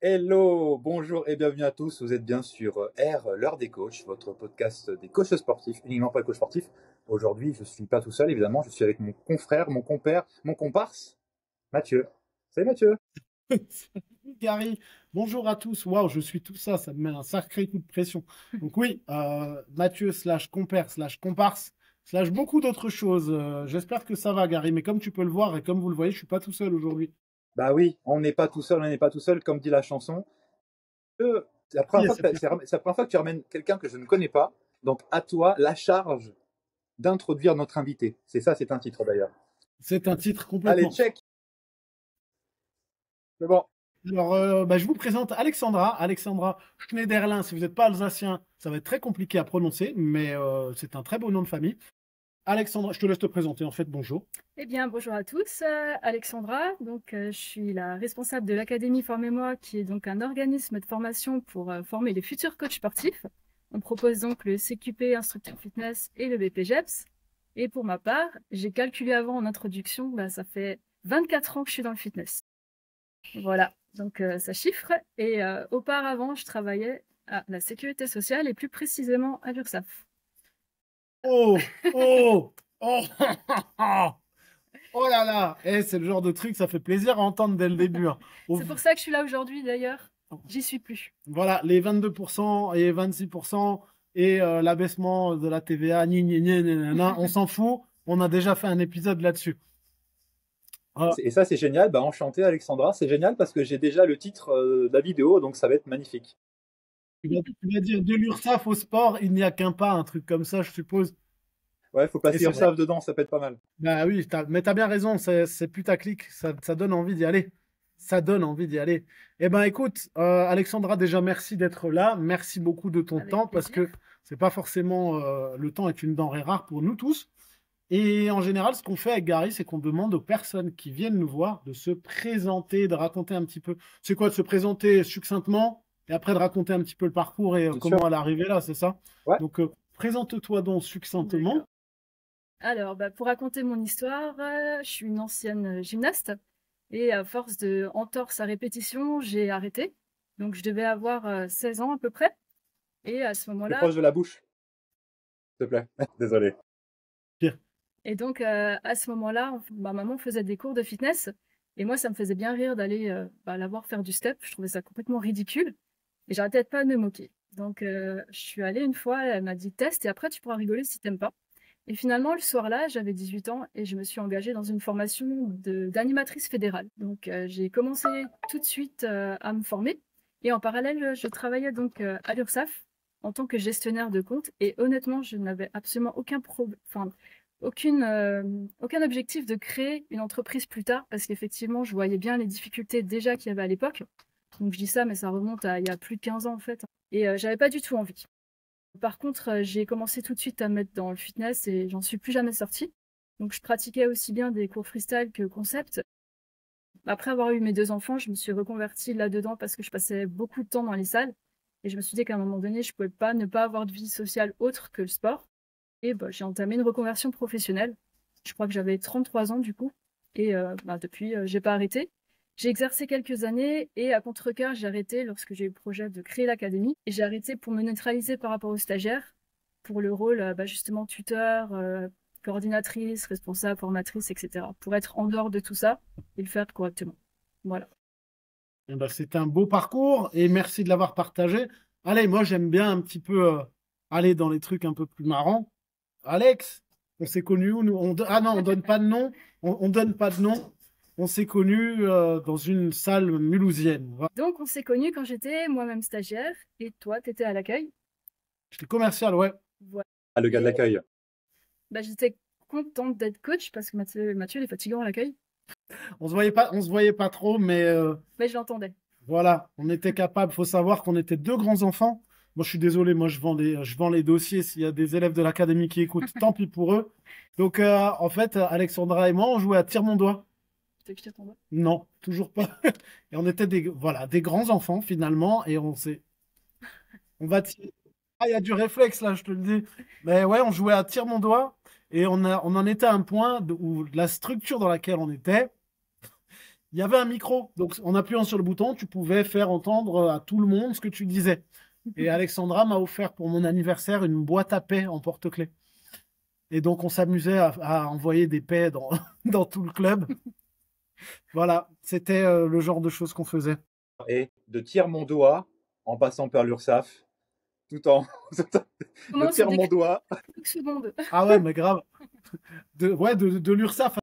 Hello, bonjour et bienvenue à tous. Vous êtes bien sur R, l'heure des coachs, votre podcast des coachs sportifs, uniquement pour les coachs sportifs. Aujourd'hui, je suis pas tout seul, évidemment, je suis avec mon confrère, mon compère, mon comparse, Mathieu. Salut Mathieu. Salut Gary, bonjour à tous. Waouh, je suis tout ça, ça me met un sacré coup de pression. Donc oui, Mathieu slash compère slash comparse slash beaucoup d'autres choses. J'espère que ça va Gary, mais comme tu peux le voir et comme vous le voyez, je suis pas tout seul aujourd'hui. Bah oui, on n'est pas tout seul, on n'est pas tout seul, comme dit la chanson. C'est la première Oui, fois ça que, fait- c'est la première fois que tu ramènes quelqu'un que je ne connais pas. Donc à toi la charge d'introduire notre invité. C'est ça, c'est un titre d'ailleurs. C'est un titre Allez, complètement. check. C'est bon. Alors, je vous présente Alexandra. Alexandra Schneiderlin. Si vous n'êtes pas alsacien, ça va être très compliqué à prononcer, mais c'est un très beau nom de famille. Alexandra, je te laisse te présenter en fait. Bonjour. Eh bien, bonjour à tous, Alexandra. Je suis la responsable de l'Académie Formez-moi, qui est donc un organisme de formation pour former les futurs coachs sportifs. On propose donc le CQP, instructeur fitness et le BPGEPS. Et pour ma part, j'ai calculé avant en introduction, ça fait 24 ans que je suis dans le fitness. Voilà, donc ça chiffre. Et auparavant, je travaillais à la Sécurité sociale et plus précisément à l'URSSAF. Oh, oh, oh, oh là là. C'est le genre de truc, ça fait plaisir à entendre dès le début, hein. C'est pour ça que je suis là aujourd'hui d'ailleurs. J'y suis plus. Voilà, les 22% et 26% et l'abaissement de la TVA, on s'en fout. On a déjà fait un épisode là-dessus. Et ça, c'est génial. Bah, enchanté, Alexandra. C'est génial parce que j'ai déjà le titre de la vidéo, donc ça va être magnifique. Tu vas dire de l'URSSAF au sport, il n'y a qu'un pas, un truc comme ça, je suppose. Ouais, faut Et passer c'est vrai. URSAF dedans, ça peut être pas mal. Bah oui, mais t'as bien raison, c'est putaclic, ça donne envie d'y aller. Ça donne envie d'y aller. Eh ben écoute, Alexandra, déjà merci d'être là, merci beaucoup de ton Avec temps parce plaisir. que c'est pas forcément le temps est une denrée rare pour nous tous. Et en général, ce qu'on fait avec Gary, c'est qu'on demande aux personnes qui viennent nous voir de se présenter, de raconter un petit peu. C'est quoi de se présenter succinctement et après de raconter un petit peu le parcours et Bien sûr. comment elle est arrivée là, c'est ça? Ouais. Donc présente-toi donc succinctement. D'accord. Alors, pour raconter mon histoire, je suis une ancienne gymnaste et à force de entorse à répétition, j'ai arrêté. Donc, je devais avoir 16 ans à peu près. Et à ce Plus moment-là, proche de la bouche, s'il te plaît. Désolé. Pire. et donc à ce moment-là, ma maman faisait des cours de fitness et moi, ça me faisait bien rire d'aller la voir faire du step. Je trouvais ça complètement ridicule et j'arrêtais pas de me moquer. Donc, je suis allée une fois, elle m'a dit teste et après tu pourras rigoler si t'aimes pas. Et finalement, le soir-là, j'avais 18 ans et je me suis engagée dans une formation d'animatrice fédérale. Donc, j'ai commencé tout de suite à me former. Et en parallèle, je travaillais donc à l'URSSAF en tant que gestionnaire de compte. Et honnêtement, je n'avais absolument aucun objectif de créer une entreprise plus tard parce qu'effectivement, je voyais bien les difficultés déjà qu'il y avait à l'époque. Donc, je dis ça, mais ça remonte à il y a plus de 15 ans en fait. Et j'avais pas du tout envie. Par contre, j'ai commencé tout de suite à me mettre dans le fitness et j'en suis plus jamais sortie. Donc je pratiquais aussi bien des cours freestyle que concept. Après avoir eu mes 2 enfants, je me suis reconvertie là-dedans parce que je passais beaucoup de temps dans les salles et je me suis dit qu'à un moment donné, je pouvais pas ne pas avoir de vie sociale autre que le sport et j'ai entamé une reconversion professionnelle. Je crois que j'avais 33 ans du coup et depuis, j'ai pas arrêté. J'ai exercé quelques années et à contrecœur, j'ai arrêté lorsque j'ai eu le projet de créer l'académie. Et j'ai arrêté pour me neutraliser par rapport aux stagiaires, pour le rôle justement tuteur, coordinatrice, responsable, formatrice, etc. Pour être en dehors de tout ça et le faire correctement. Voilà. Eh ben, c'est un beau parcours et merci de l'avoir partagé. Allez, moi j'aime bien un petit peu aller dans les trucs un peu plus marrants. Alex, on s'est connus où nous? Ah non, on donne pas de nom. On donne pas de nom. On s'est connus dans une salle mulhousienne. Voilà. Donc on s'est connus quand j'étais moi-même stagiaire et toi, tu étais à l'accueil. J'étais commercial, ouais. Voilà. Ah, le gars de Et l'accueil. j'étais contente d'être coach parce que Mathieu il est fatigant à l'accueil. On se voyait pas trop, mais Mais je l'entendais. voilà, on était capable. Faut savoir qu'on était deux grands enfants. Moi, je suis désolé, moi, je vends les dossiers. S'il y a des élèves de l'académie qui écoutent, tant pis pour eux. Donc, en fait, Alexandra et moi, on jouait à tire mon doigt. Tu veux que je tire ton doigt? Non, toujours pas. Et on était voilà, des grands enfants finalement, et on va tirer. Ah, il y a du réflexe là, je te le dis. Mais ouais, on jouait à tire mon doigt, et on en était à un point où la structure dans laquelle on était, il y avait un micro. Donc, en appuyant sur le bouton, tu pouvais faire entendre à tout le monde ce que tu disais. Et Alexandra m'a offert pour mon anniversaire une boîte à paix en porte-clés. Et donc, on s'amusait à envoyer des paix dans, dans tout le club. Voilà, c'était le genre de choses qu'on faisait. Et de tirer mon doigt en passant par l'URSSAF, tout en de Comment se tirer mon décrit doigt. 5 secondes. Ah ouais, mais grave. De l'URSSAF.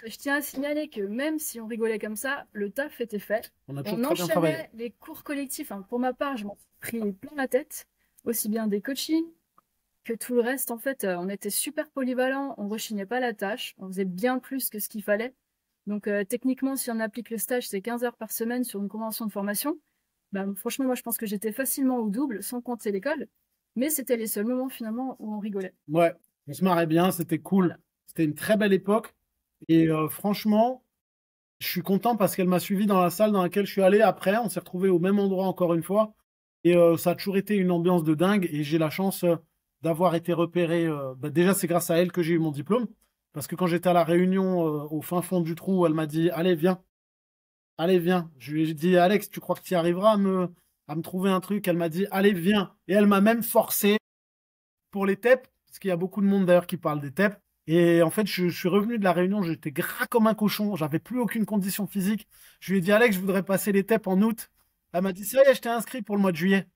Je tiens à signaler que même si on rigolait comme ça, le taf était fait. On a toujours On très bien travaillé. enchaînait les cours collectifs. Hein. Pour ma part, je m'en suis pris plein la tête, aussi bien des coachings que tout le reste. En fait, on était super polyvalents, on rechignait pas la tâche, on faisait bien plus que ce qu'il fallait. Donc techniquement, si on applique le stage, c'est 15 heures par semaine sur une convention de formation. Ben, franchement, moi, je pense que j'étais facilement au double, sans compter l'école. Mais c'était les seuls moments finalement où on rigolait. Ouais, on se marrait bien, c'était cool. Voilà. C'était une très belle époque. Et franchement, je suis content parce qu'elle m'a suivi dans la salle dans laquelle je suis allé après. On s'est retrouvé au même endroit encore une fois. Et ça a toujours été une ambiance de dingue. Et j'ai la chance d'avoir été repéré. Bah, déjà, c'est grâce à elle que j'ai eu mon diplôme. Parce que quand j'étais à la réunion au fin fond du trou, elle m'a dit, allez, viens. Allez, viens. Je lui ai dit, Alex, tu crois que tu y arriveras à me trouver un truc? Elle m'a dit, allez, viens. Et elle m'a même forcé pour les TEP, parce qu'il y a beaucoup de monde d'ailleurs qui parle des TEP. Et en fait, je suis revenu de la réunion, j'étais gras comme un cochon, j'avais plus aucune condition physique. Je lui ai dit, Alex, je voudrais passer les TEP en août. Elle m'a dit, ça y est, je t'ai inscrit pour le mois de juillet.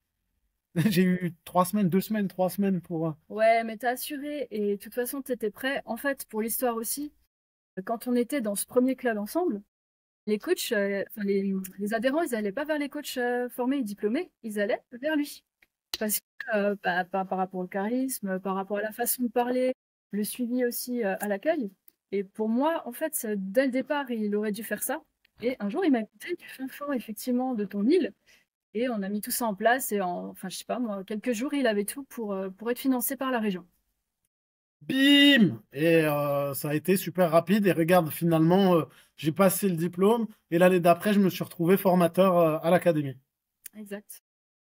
J'ai eu 3 semaines, 2 semaines, 3 semaines pour. Ouais, mais t'as assuré et de toute façon, t'étais prêt. En fait, pour l'histoire aussi, quand on était dans ce premier club ensemble, les coachs, enfin, les adhérents, ils allaient pas vers les coachs formés et diplômés, ils allaient vers lui. Parce que par rapport au charisme, par rapport à la façon de parler, le suivi aussi à l'accueil. Et pour moi, en fait, dès le départ, il aurait dû faire ça. Et un jour, il m'a écouté du fin fond, effectivement, de ton île. Et on a mis tout ça en place. Et enfin, je sais pas, moi, quelques jours, il avait tout pour être financé par la région. Bim! Et ça a été super rapide. Et regarde, finalement, j'ai passé le diplôme. Et l'année d'après, je me suis retrouvé formateur à l'académie. Exact.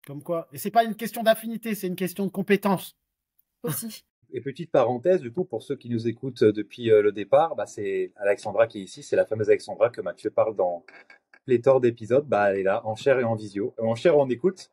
Comme quoi. Et c'est pas une question d'affinité, c'est une question de compétence. Aussi. Et petite parenthèse, du coup, pour ceux qui nous écoutent depuis le départ, bah, c'est Alexandra qui est ici, c'est la fameuse Alexandra que Mathieu parle dans pléthore d'épisodes. Bah, elle est là, en chair et en visio, en chair et en écoute.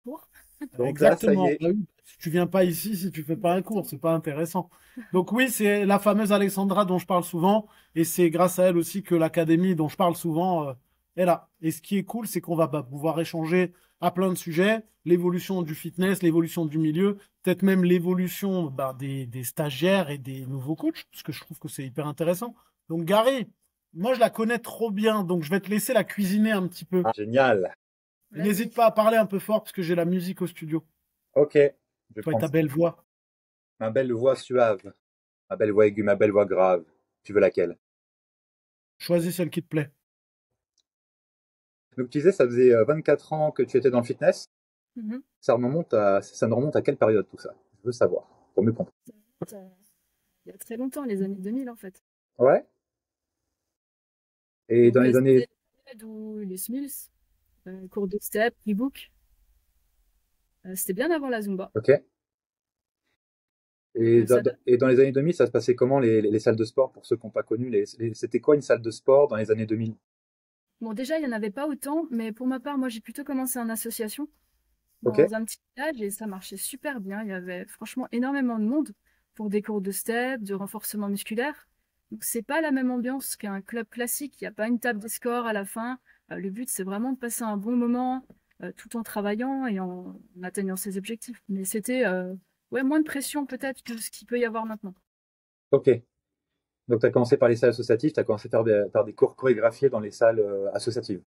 Pour. Donc là, ça y Exactement. est. Bah oui, tu viens pas ici si tu fais pas un cours, c'est pas intéressant. Donc oui, c'est la fameuse Alexandra dont je parle souvent, et c'est grâce à elle aussi que l'académie dont je parle souvent est là. Et ce qui est cool, c'est qu'on va pouvoir échanger à plein de sujets, l'évolution du fitness, l'évolution du milieu, peut-être même l'évolution des stagiaires et des nouveaux coachs, parce que je trouve que c'est hyper intéressant. Donc Gary, moi je la connais trop bien, donc je vais te laisser la cuisiner un petit peu. Ah, génial. Vas-y. N'hésite pas à parler un peu fort parce que j'ai la musique au studio. Ok. Je Toi et prends ta belle voix. ma belle voix suave, ma belle voix aiguë, ma belle voix grave. Tu veux laquelle? Choisis celle qui te plaît. Donc tu disais, ça faisait 24 ans que tu étais dans le fitness. Mhm. Ça ne remonte à quelle période tout ça? Je veux savoir, pour mieux comprendre. Il y a très longtemps, les années 2000, en fait. Ouais. Et dans Donc, les années. c'était d'où les Smills, cours de step, e-book. C'était bien avant la Zumba. Ok. Et, Ça et dans les années 2000, ça se passait comment les salles de sport pour ceux qui n'ont pas connu c'était quoi une salle de sport dans les années 2000? Bon, déjà, il n'y en avait pas autant, mais pour ma part, moi, j'ai plutôt commencé en association Ok. dans un petit village et ça marchait super bien. Il y avait franchement énormément de monde pour des cours de step, de renforcement musculaire. Donc, c'est pas la même ambiance qu'un club classique. Il n'y a pas une table des scores à la fin. Le but, c'est vraiment de passer un bon moment tout en travaillant et en atteignant ses objectifs. Mais c'était ouais, moins de pression peut-être que ce qu'il peut y avoir maintenant. Ok. Donc tu as commencé par les salles associatives, tu as commencé par des cours chorégraphiés dans les salles associatives.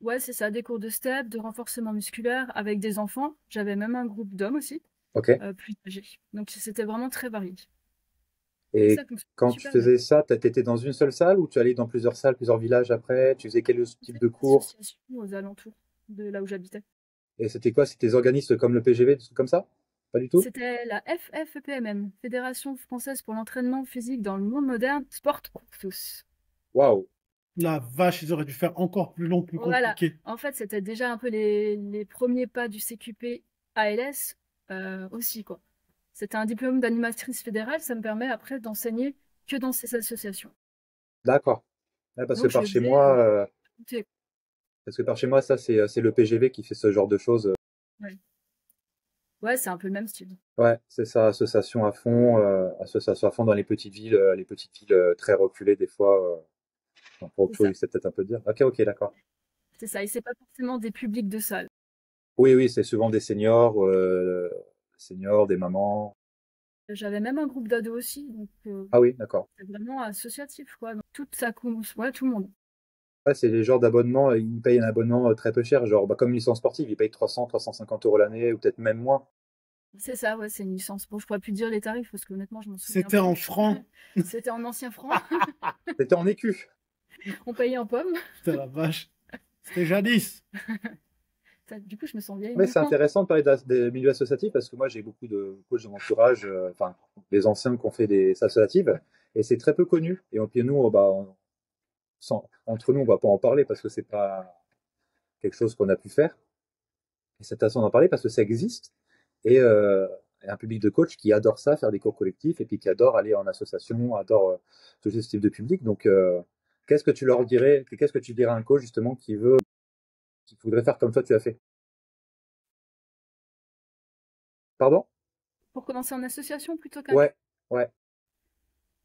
Ouais, c'est ça, des cours de step, de renforcement musculaire avec des enfants. J'avais même un groupe d'hommes aussi, Ok. plus âgés. Donc c'était vraiment très varié. Et Et ça fonctionne quand tu super bien. faisais ça, tu étais dans une seule salle ou tu allais dans plusieurs salles, plusieurs villages après? Tu faisais quel type de cours? Association aux alentours de là où j'habitais. Et c'était quoi? C'était des organismes comme le PGV, des trucs comme ça? Pas du tout? C'était la FFEPMM, Fédération française pour l'entraînement physique dans le monde moderne, sport pour tous. Waouh. La vache, ils auraient dû faire encore plus long, plus Voilà. compliqué. En fait, c'était déjà un peu les premiers pas du CQP ALS aussi, quoi. C'était un diplôme d'animatrice fédérale, ça me permet après d'enseigner que dans ces associations. D'accord. Ouais, parce que Donc je par le chez faisais moi, tout ça, c'est le PGV qui fait ce genre de choses. ouais. Ouais, c'est un peu le même style. Ouais, c'est ça, association à fond dans les petites villes très reculées des fois. Enfin, pour autre C'est chose, ça. il sait peut-être un peu dire. Ok, ok, d'accord. C'est ça. Et c'est pas forcément des publics de salle. Oui, oui, c'est souvent des seniors, des mamans. J'avais même un groupe d'ados aussi, donc Ah oui, d'accord. c'est vraiment associatif, quoi. Donc, toute sa ouais, tout le monde. Ouais, c'est les genres d'abonnements, ils payent un abonnement très peu cher, genre bah, comme une licence sportive, ils payent 300-350 € l'année, ou peut-être même moins. C'est ça, ouais, c'est une licence. Bon, je pourrais plus dire les tarifs parce que honnêtement, je m'en souviens C'était en plus. francs. C'était en ancien francs. C'était en écu. On payait en pommes. Putain, la vache. C'était jadis. Du coup, je me sens vieille Mais c'est maintenant. intéressant de parler des milieux associatifs parce que moi j'ai beaucoup de coachs de mon entourage, enfin des anciens qui ont fait des associatives, et c'est très peu connu. Et puis nous, bah, entre nous, on va pas en parler parce que c'est pas quelque chose qu'on a pu faire. Et c'est intéressant d'en parler parce que ça existe. Et un public de coachs qui adore ça, faire des cours collectifs, et puis qui adore aller en association, adore toucher ce type de public. Donc, qu'est-ce que tu dirais à un coach justement qui voudrait faire comme toi tu as fait? Pardon? Pour commencer en association plutôt qu'un club. Ouais, ouais,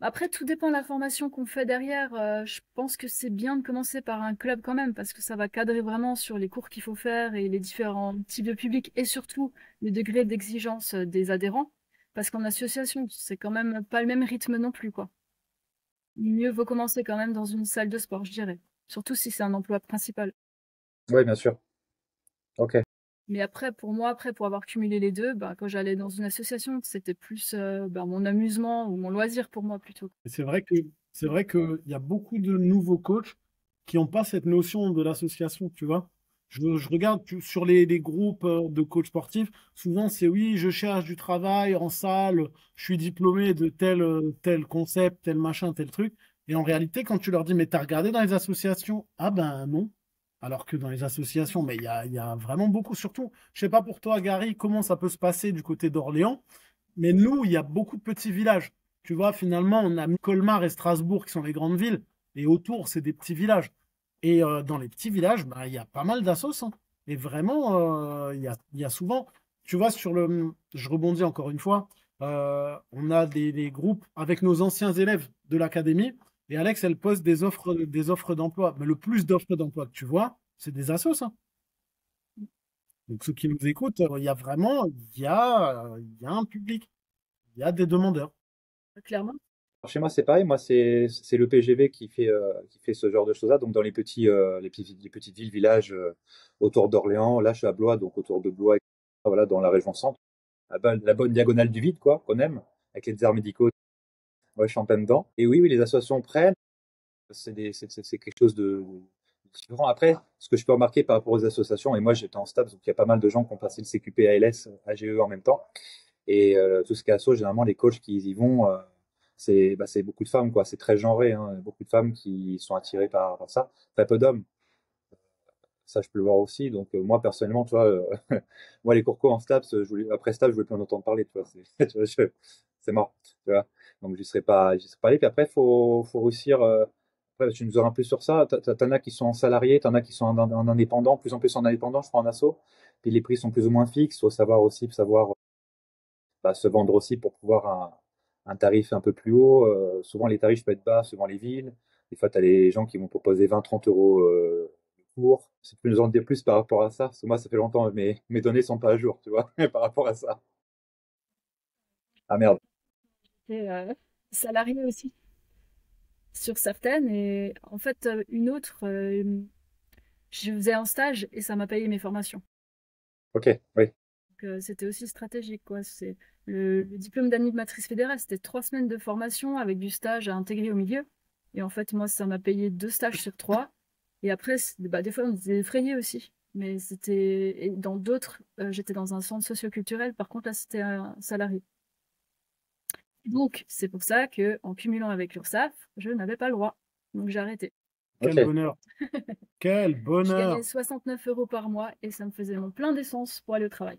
Après, tout dépend de la formation qu'on fait derrière. Je pense que c'est bien de commencer par un club quand même, parce que ça va cadrer vraiment sur les cours qu'il faut faire et les différents types de publics, et surtout le degré d'exigence des adhérents. Parce qu'en association, c'est quand même pas le même rythme non plus, quoi. Mieux vaut commencer quand même dans une salle de sport, je dirais. Surtout si c'est un emploi principal. ouais, bien sûr. Ok. Mais après, pour moi, pour avoir cumulé les deux, bah, quand j'allais dans une association, c'était plus bah, mon amusement ou mon loisir pour moi plutôt. Et c'est vrai qu'il y a beaucoup de nouveaux coachs qui n'ont pas cette notion de l'association, tu vois. Je regarde sur les groupes de coachs sportifs, souvent c'est oui, je cherche du travail en salle, je suis diplômé de tel concept, tel machin, tel truc. Et en réalité, quand tu leur dis, mais t'as regardé dans les associations? Ah ben non. Alors que dans les associations, mais il y a vraiment beaucoup, surtout, je sais pas pour toi, Gary, comment ça peut se passer du côté d'Orléans, mais nous, il y a beaucoup de petits villages. Tu vois, finalement, on a mis Colmar et Strasbourg qui sont les grandes villes, et autour, c'est des petits villages. Et dans les petits villages, bah, il y a pas mal d'assos, hein. Et vraiment, il y a souvent, tu vois, je rebondis encore une fois, on a des groupes avec nos anciens élèves de l'académie, et Alex, elle poste des offres d'emploi. Mais le plus d'offres d'emploi que tu vois, c'est des assos, hein. Donc ceux qui nous écoutent, il y a un public, il y a des demandeurs. Clairement. Alors, chez moi, c'est pareil. Moi, c'est le PGV qui fait ce genre de choses-là. Donc, dans les petites villes, villages autour d'Orléans. Là, je suis à Blois, donc autour de Blois, etc. Voilà, dans la région centre. La bonne diagonale du vide, quoi, qu'on aime, avec les déserts médicaux. Ouais, je suis en plein dedans. Et oui, oui, les associations prennent. C'est quelque chose de différent. Après, ce que je peux remarquer par rapport aux associations, et moi, j'étais en STAPS, donc il y a pas mal de gens qui ont passé le CQP ALS, AGE en même temps. Et tout ce qui est asso, généralement, les coachs qui y vont, c'est beaucoup de femmes, quoi. C'est très genré, hein. Beaucoup de femmes qui sont attirées par ça. Très peu d'hommes. Ça, je peux le voir aussi. Donc, moi, personnellement, tu vois, moi, les cours co en STAPS, après STAPS, je voulais plus en entendre parler, tu vois. Tu vois, c'est mort, tu vois. Donc, j'y serais pas allé. Puis après, faut réussir, après, tu nous auras un peu sur ça. T'en as qui sont en salarié, t'en as qui sont en indépendant, plus en plus en indépendant, je crois, en asso. Puis les prix sont plus ou moins fixes. Faut savoir aussi, savoir bah, se vendre aussi pour pouvoir un tarif un peu plus haut. Souvent, les tarifs peuvent être bas suivant les villes. Des fois, tu as les gens qui vont proposer 20-30 € le cours. Si tu peux nous en dire plus par rapport à ça, parce que moi, ça fait longtemps, mes données sont pas à jour, tu vois, par rapport à ça. Ah merde. J'étais salariée aussi sur certaines. Et en fait, une autre, je faisais un stage et ça m'a payé mes formations. Ok, oui. Donc, c'était aussi stratégique, quoi. C'est le diplôme d'animatrice fédérale, c'était 3 semaines de formation avec du stage à intégrer au milieu. Et en fait, moi, ça m'a payé 2 stages sur 3. Et après, bah, des fois, on était effrayés aussi. Mais c'était. Et dans d'autres, j'étais dans un centre socioculturel. Par contre, là, c'était un salarié. Donc, c'est pour ça que, en cumulant avec l'URSSAF, je n'avais pas le droit. Donc, j'ai arrêté. Quel Ok. bonheur. Quel Je gagnais bonheur. 69 € par mois et ça me faisait mon plein d'essence pour aller au travail.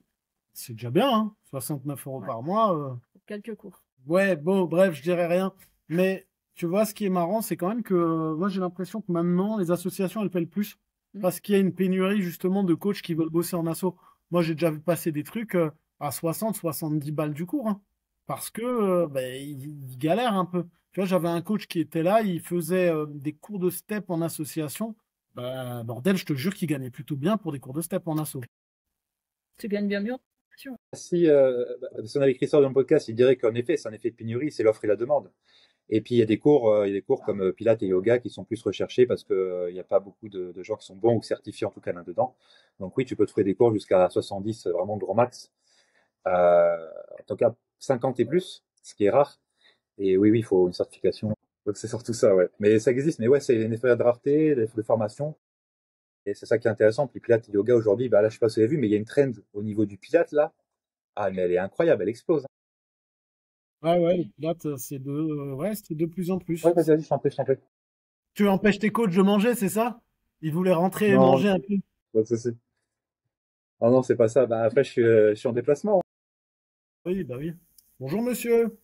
C'est déjà bien, hein. 69 € Ouais, par mois. pour quelques cours. Ouais, bon, bref, je dirais rien. Mais tu vois, ce qui est marrant, c'est quand même que moi, j'ai l'impression que maintenant, les associations, elles paient le plus parce qu'il y a une pénurie justement de coachs qui veulent bosser en asso. Moi, j'ai déjà vu passer des trucs à 60, 70 balles du cours, hein, parce que ils galèrent un peu. Tu vois, j'avais un coach qui était là, il faisait des cours de step en association. Bah, bordel, je te jure qu'il gagnait plutôt bien pour des cours de step en asso. Tu gagnes bien mieux. Si on avait Christophe dans le podcast, il dirait qu'en effet, c'est un effet de pénurie, c'est l'offre et la demande. Et puis il y a des cours comme Pilates et Yoga qui sont plus recherchés parce que il n'y a pas beaucoup de gens qui sont bons ou certifiés en tout cas là-dedans. Donc oui, tu peux trouver des cours jusqu'à 70, vraiment grand max. En tout cas 50 et plus, ce qui est rare. Et oui, il faut une certification. Donc c'est surtout ça, ouais. Mais ça existe, mais ouais, c'est une effet de rareté, de formation. Et c'est ça qui est intéressant. Puis Pilates et Yoga aujourd'hui, bah là, je sais pas si vous avez vu, mais il y a une trend au niveau du Pilates là. Ah, mais elle est incroyable, elle explose. Ouais, ouais, les pilates, c'est de plus en Ouais, plus. vas-y, je t'en prie, je t'en prie. Tu empêches tes coachs de manger, c'est ça? Ils voulaient rentrer et Non, manger un peu. pas de souci. Ah non, c'est pas ça. Bah, après, je suis en déplacement. Oui, bah oui. Bonjour, monsieur.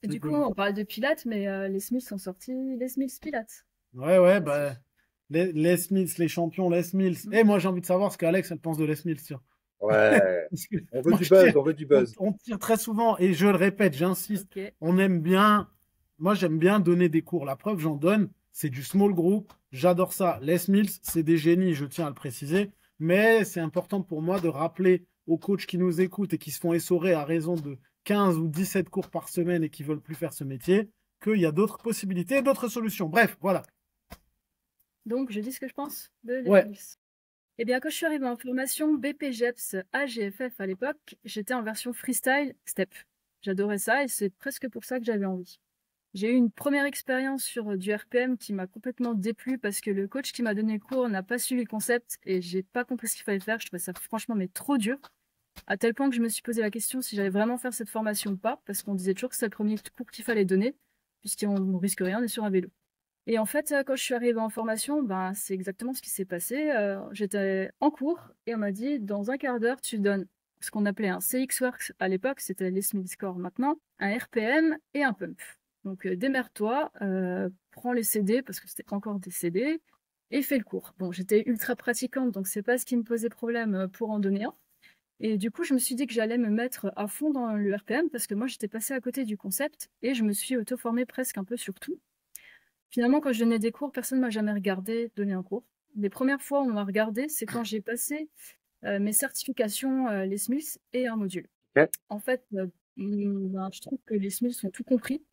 Et du coup, on parle de Pilates, mais les Smiths ont sorti les Smiths Pilates. Ouais, ouais, bah, les Smiths, les champions, les Smiths. Et moi, j'ai envie de savoir ce qu'Alex, elle pense de les Smiths, tiens. Ouais. Parce que On veut moi, du je tire, buzz, on veut du buzz. on tire très souvent, et je le répète, j'insiste, Ok. on aime bien, moi, j'aime bien donner des cours. La preuve, j'en donne, c'est du small group, j'adore ça. Les Smiths, c'est des génies, je tiens à le préciser, mais c'est important pour moi de rappeler aux coachs qui nous écoutent et qui se font essorer à raison de 15 ou 17 cours par semaine et qui veulent plus faire ce métier, qu'il y a d'autres possibilités, d'autres solutions. Bref, voilà. Donc, je dis ce que je pense de les Ouais. Smiths. Eh bien, quand je suis arrivée en formation BPGEPS AGFF à l'époque, j'étais en version freestyle step. J'adorais ça et c'est presque pour ça que j'avais envie. J'ai eu une première expérience sur du RPM qui m'a complètement déplu parce que le coach qui m'a donné le cours n'a pas suivi le concept et j'ai pas compris ce qu'il fallait faire. Je trouvais ça franchement mais trop dur. À tel point que je me suis posé la question si j'allais vraiment faire cette formation ou pas, parce qu'on disait toujours que c'était le premier cours qu'il fallait donner, puisqu'on ne risque rien, on est sur un vélo. Et en fait, quand je suis arrivée en formation, ben, c'est exactement ce qui s'est passé. J'étais en cours et on m'a dit, dans un quart d'heure, tu donnes ce qu'on appelait un CX-Works à l'époque, c'était les Smith Score maintenant, un RPM et un pump. Donc démerde-toi, prends les CD, parce que c'était encore des CD, et fais le cours. Bon, j'étais ultra pratiquante, donc c'est pas ce qui me posait problème pour en donner un. Et du coup, je me suis dit que j'allais me mettre à fond dans le RPM, parce que moi, j'étais passée à côté du concept, et je me suis auto-formée presque un peu sur tout. Finalement, quand je donnais des cours, personne ne m'a jamais regardé donner un cours. Les premières fois où on m'a regardé, c'est quand j'ai passé mes certifications, les Smiths et un module. Ok. En fait, je trouve que les Smiths ont tout compris.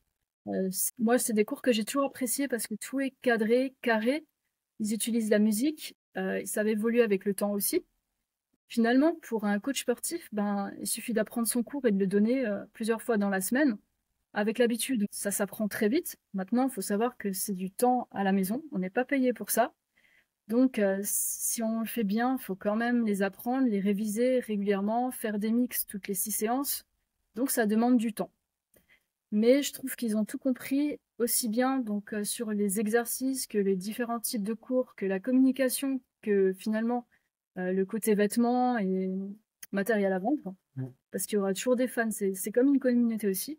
Moi, c'est des cours que j'ai toujours appréciés parce que tout est cadré, carré. Ils utilisent la musique, ils savent évoluer avec le temps aussi. Finalement, pour un coach sportif, ben, il suffit d'apprendre son cours et de le donner plusieurs fois dans la semaine. Avec l'habitude, ça s'apprend très vite. Maintenant, il faut savoir que c'est du temps à la maison. On n'est pas payé pour ça. Donc, si on le fait bien, il faut quand même les apprendre, les réviser régulièrement, faire des mix toutes les 6 séances. Donc, ça demande du temps. Mais je trouve qu'ils ont tout compris, aussi bien donc sur les exercices que les différents types de cours, que la communication, que finalement le côté vêtements et matériel à vendre. Parce qu'il y aura toujours des fans. C'est comme une communauté aussi.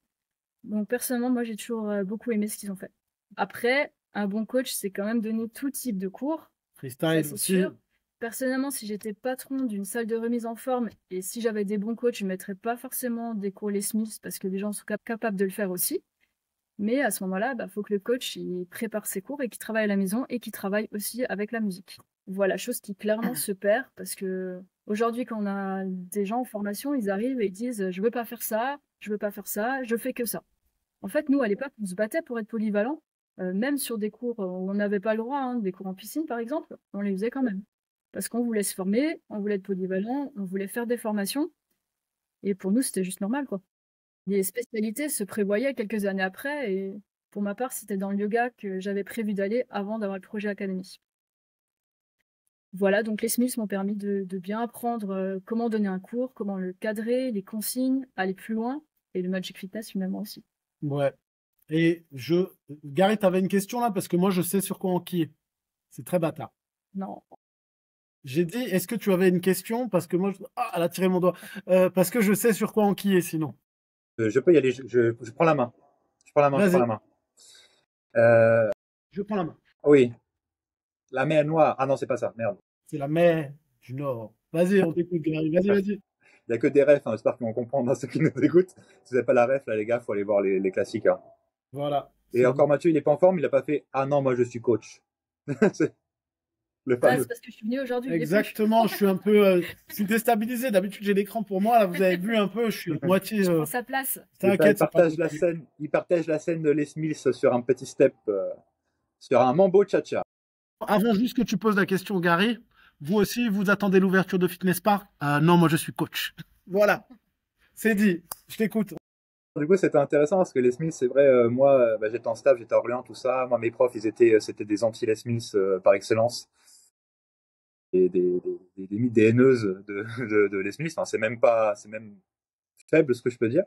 Donc personnellement, moi j'ai toujours beaucoup aimé ce qu'ils ont fait. Après, un bon coach, c'est quand même donner tout type de cours. Ça, Freestyle c'est aussi. sûr. Personnellement, si j'étais patron d'une salle de remise en forme et si j'avais des bons coachs, je ne mettrais pas forcément des cours Les Smiths parce que les gens sont capables de le faire aussi. Mais à ce moment-là, il faut que le coach il prépare ses cours et qu'il travaille à la maison et qu'il travaille aussi avec la musique. Voilà, chose qui clairement se perd parce que aujourd'hui, quand on a des gens en formation, ils arrivent et ils disent je veux pas faire ça, je veux pas faire ça, je fais que ça. En fait, nous, à l'époque, on se battait pour être polyvalent, même sur des cours où on n'avait pas le droit, hein, des cours en piscine, par exemple, on les faisait quand même. Parce qu'on voulait se former, on voulait être polyvalent, on voulait faire des formations, et pour nous, c'était juste normal, quoi. Les spécialités se prévoyaient quelques années après, et pour ma part, c'était dans le yoga que j'avais prévu d'aller avant d'avoir le projet académie. Voilà, donc les Smiths m'ont permis de bien apprendre comment donner un cours, comment le cadrer, les consignes, aller plus loin, et le Magic Fitness finalement aussi. Ouais. Et Gary, t'avais une question là, parce que moi, je sais sur quoi enquiller. C'est très bâtard. Non. J'ai dit, est-ce que tu avais une question? Parce que moi, ah, elle a tiré mon doigt. Parce que je sais sur quoi enquiller sinon. Je peux y aller, je prends la main. Je prends la main, je prends Vas-y. la main. Euh, Je prends la main. oui, la mer Noire. Ah non, c'est pas ça, merde. C'est la mer du Nord. Vas-y, on t'écoute, Gary. Vas-y, vas-y. Il y a que des refs, hein, j'espère qu'ils vont comprendre, hein, ceux qui nous écoutent. Si vous n'avez pas la ref, là, les gars, faut aller voir les classiques. Hein. Voilà. Et C'est encore Mathieu, il est pas en forme, il a pas fait ah non, moi je suis coach. C'est le Ah, c'est fameux. parce que je suis venue aujourd'hui, il est plus. exactement. Je suis un peu je suis déstabilisé. D'habitude, j'ai l'écran pour moi. Là, vous avez vu un peu. Je suis à moitié. Je prends sa place. C'est ça, T'inquiète, c'est pas possible. il partage la scène de Les Smiths sur un petit step, sur un mambo cha-cha. Avant juste que tu poses la question, Gary, vous aussi, vous attendez l'ouverture de Fitness Park? Non, moi, je suis coach. Voilà. C'est dit. Je t'écoute. Du coup, c'était intéressant parce que Les Smiths, c'est vrai, moi, bah, j'étais en staff, j'étais à Orléans, tout ça. Moi, mes profs, c'était des anti-Les Smiths par excellence. Et des haineuses de Les Smiths. Enfin, c'est même faible ce que je peux dire.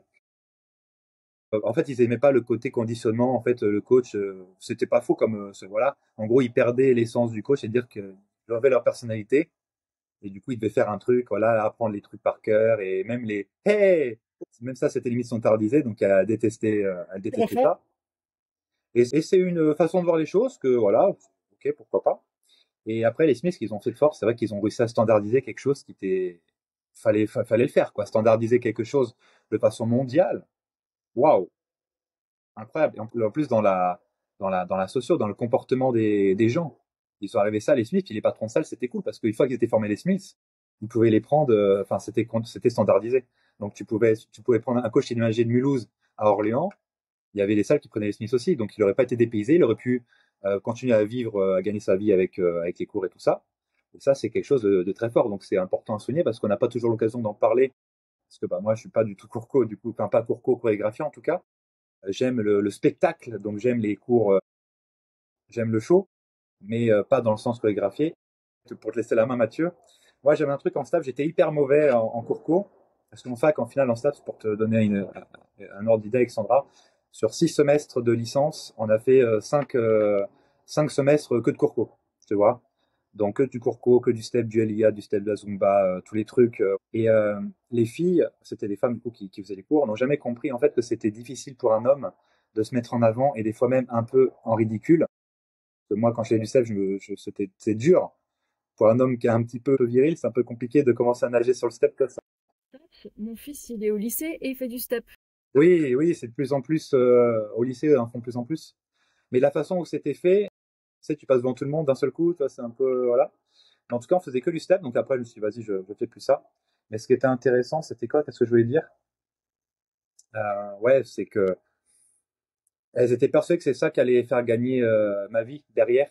En fait, ils aimaient pas le côté conditionnement. En fait, le coach, c'était pas faux comme, voilà. En gros, ils perdaient l'essence du coach, c'est-à-dire qu'ils avaient leur personnalité. Et du coup, ils devaient faire un truc, voilà, apprendre les trucs par cœur et même les hey, même ça, c'était limite standardisé, donc elle détestait Profond. ça. Et c'est une façon de voir les choses que voilà, ok, pourquoi pas. Et après, les Smiths, qu'ils ont fait de force, c'est vrai qu'ils ont réussi à standardiser quelque chose qui était, fallait le faire, quoi, standardiser quelque chose de façon mondiale. Waouh, incroyable. Et en plus, dans la socio, dans le comportement des gens, ils sont arrivés ça, les Smiths, puis les patrons de salle, c'était cool parce qu'une fois qu'ils étaient formés les Smiths, ils pouvaient les prendre, enfin, c'était standardisé. Donc, tu pouvais prendre un coach qui déménageait de Mulhouse à Orléans. Il y avait des salles qui prenaient les Smiths aussi. Donc, il n'aurait pas été dépaysé. Il aurait pu continuer à vivre, à gagner sa vie avec les cours et tout ça. Et ça, c'est quelque chose de très fort. Donc, c'est important à souligner parce qu'on n'a pas toujours l'occasion d'en parler. Parce que bah, moi, je suis pas du tout courco, du coup, enfin, pas courco, chorégraphie en tout cas. J'aime le spectacle, donc j'aime les cours, j'aime le show, mais pas dans le sens chorégraphié. Pour te laisser la main, Mathieu. Moi, j'avais un truc en stage, j'étais hyper mauvais en cours co. Parce qu'en fac, en finale, en stage, pour te donner un ordre d'idée, Alexandra, sur 6 semestres de licence, on a fait 5 semestres que de cours co, tu vois. Donc, que du cours co, que du step, du LIA, du step de la Zumba, tous les trucs. Et les filles, c'était des femmes du coup, qui faisaient les cours, n'ont jamais compris en fait que c'était difficile pour un homme de se mettre en avant et des fois même un peu en ridicule. Parce que moi, quand je faisais du step, c'est dur pour un homme qui est un petit peu viril, c'est un peu compliqué de commencer à nager sur le step comme ça. Mon fils, il est au lycée et il fait du step. Oui, oui, c'est de plus en plus au lycée, ils en font de plus en plus. Mais la façon où c'était fait, tu sais, tu passes devant tout le monde d'un seul coup, toi, c'est un peu voilà. Mais en tout cas, on faisait que du step, donc après, je me suis dit, vas-y, je fais plus ça. Mais ce qui était intéressant, c'était quoi? Qu'est-ce que je voulais dire? Ouais, c'est que elles étaient persuadées que c'est ça qui allait faire gagner ma vie derrière.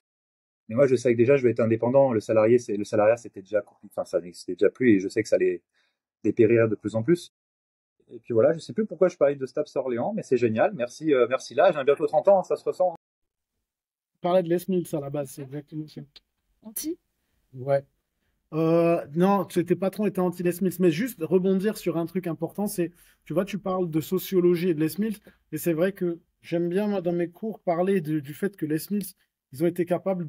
Mais moi, je savais que déjà, je vais être indépendant. Le salariat, c'était déjà, enfin, ça n'existait déjà plus, et je sais que ça allait dépérir de plus en plus. Et puis voilà, je sais plus pourquoi je parlais de Staps Orléans, mais c'est génial. Merci, merci là. J'ai bientôt 30 ans, hein, ça se ressent. Je parlais de Les Mills à la base, c'est exactement ça. Anti? Ouais. Non, tes patrons étaient anti-Les Mills, mais juste rebondir sur un truc important, c'est, tu vois, tu parles de sociologie et de Les Mills, et c'est vrai que j'aime bien, moi, dans mes cours, parler du fait que Les Mills, ils ont été capables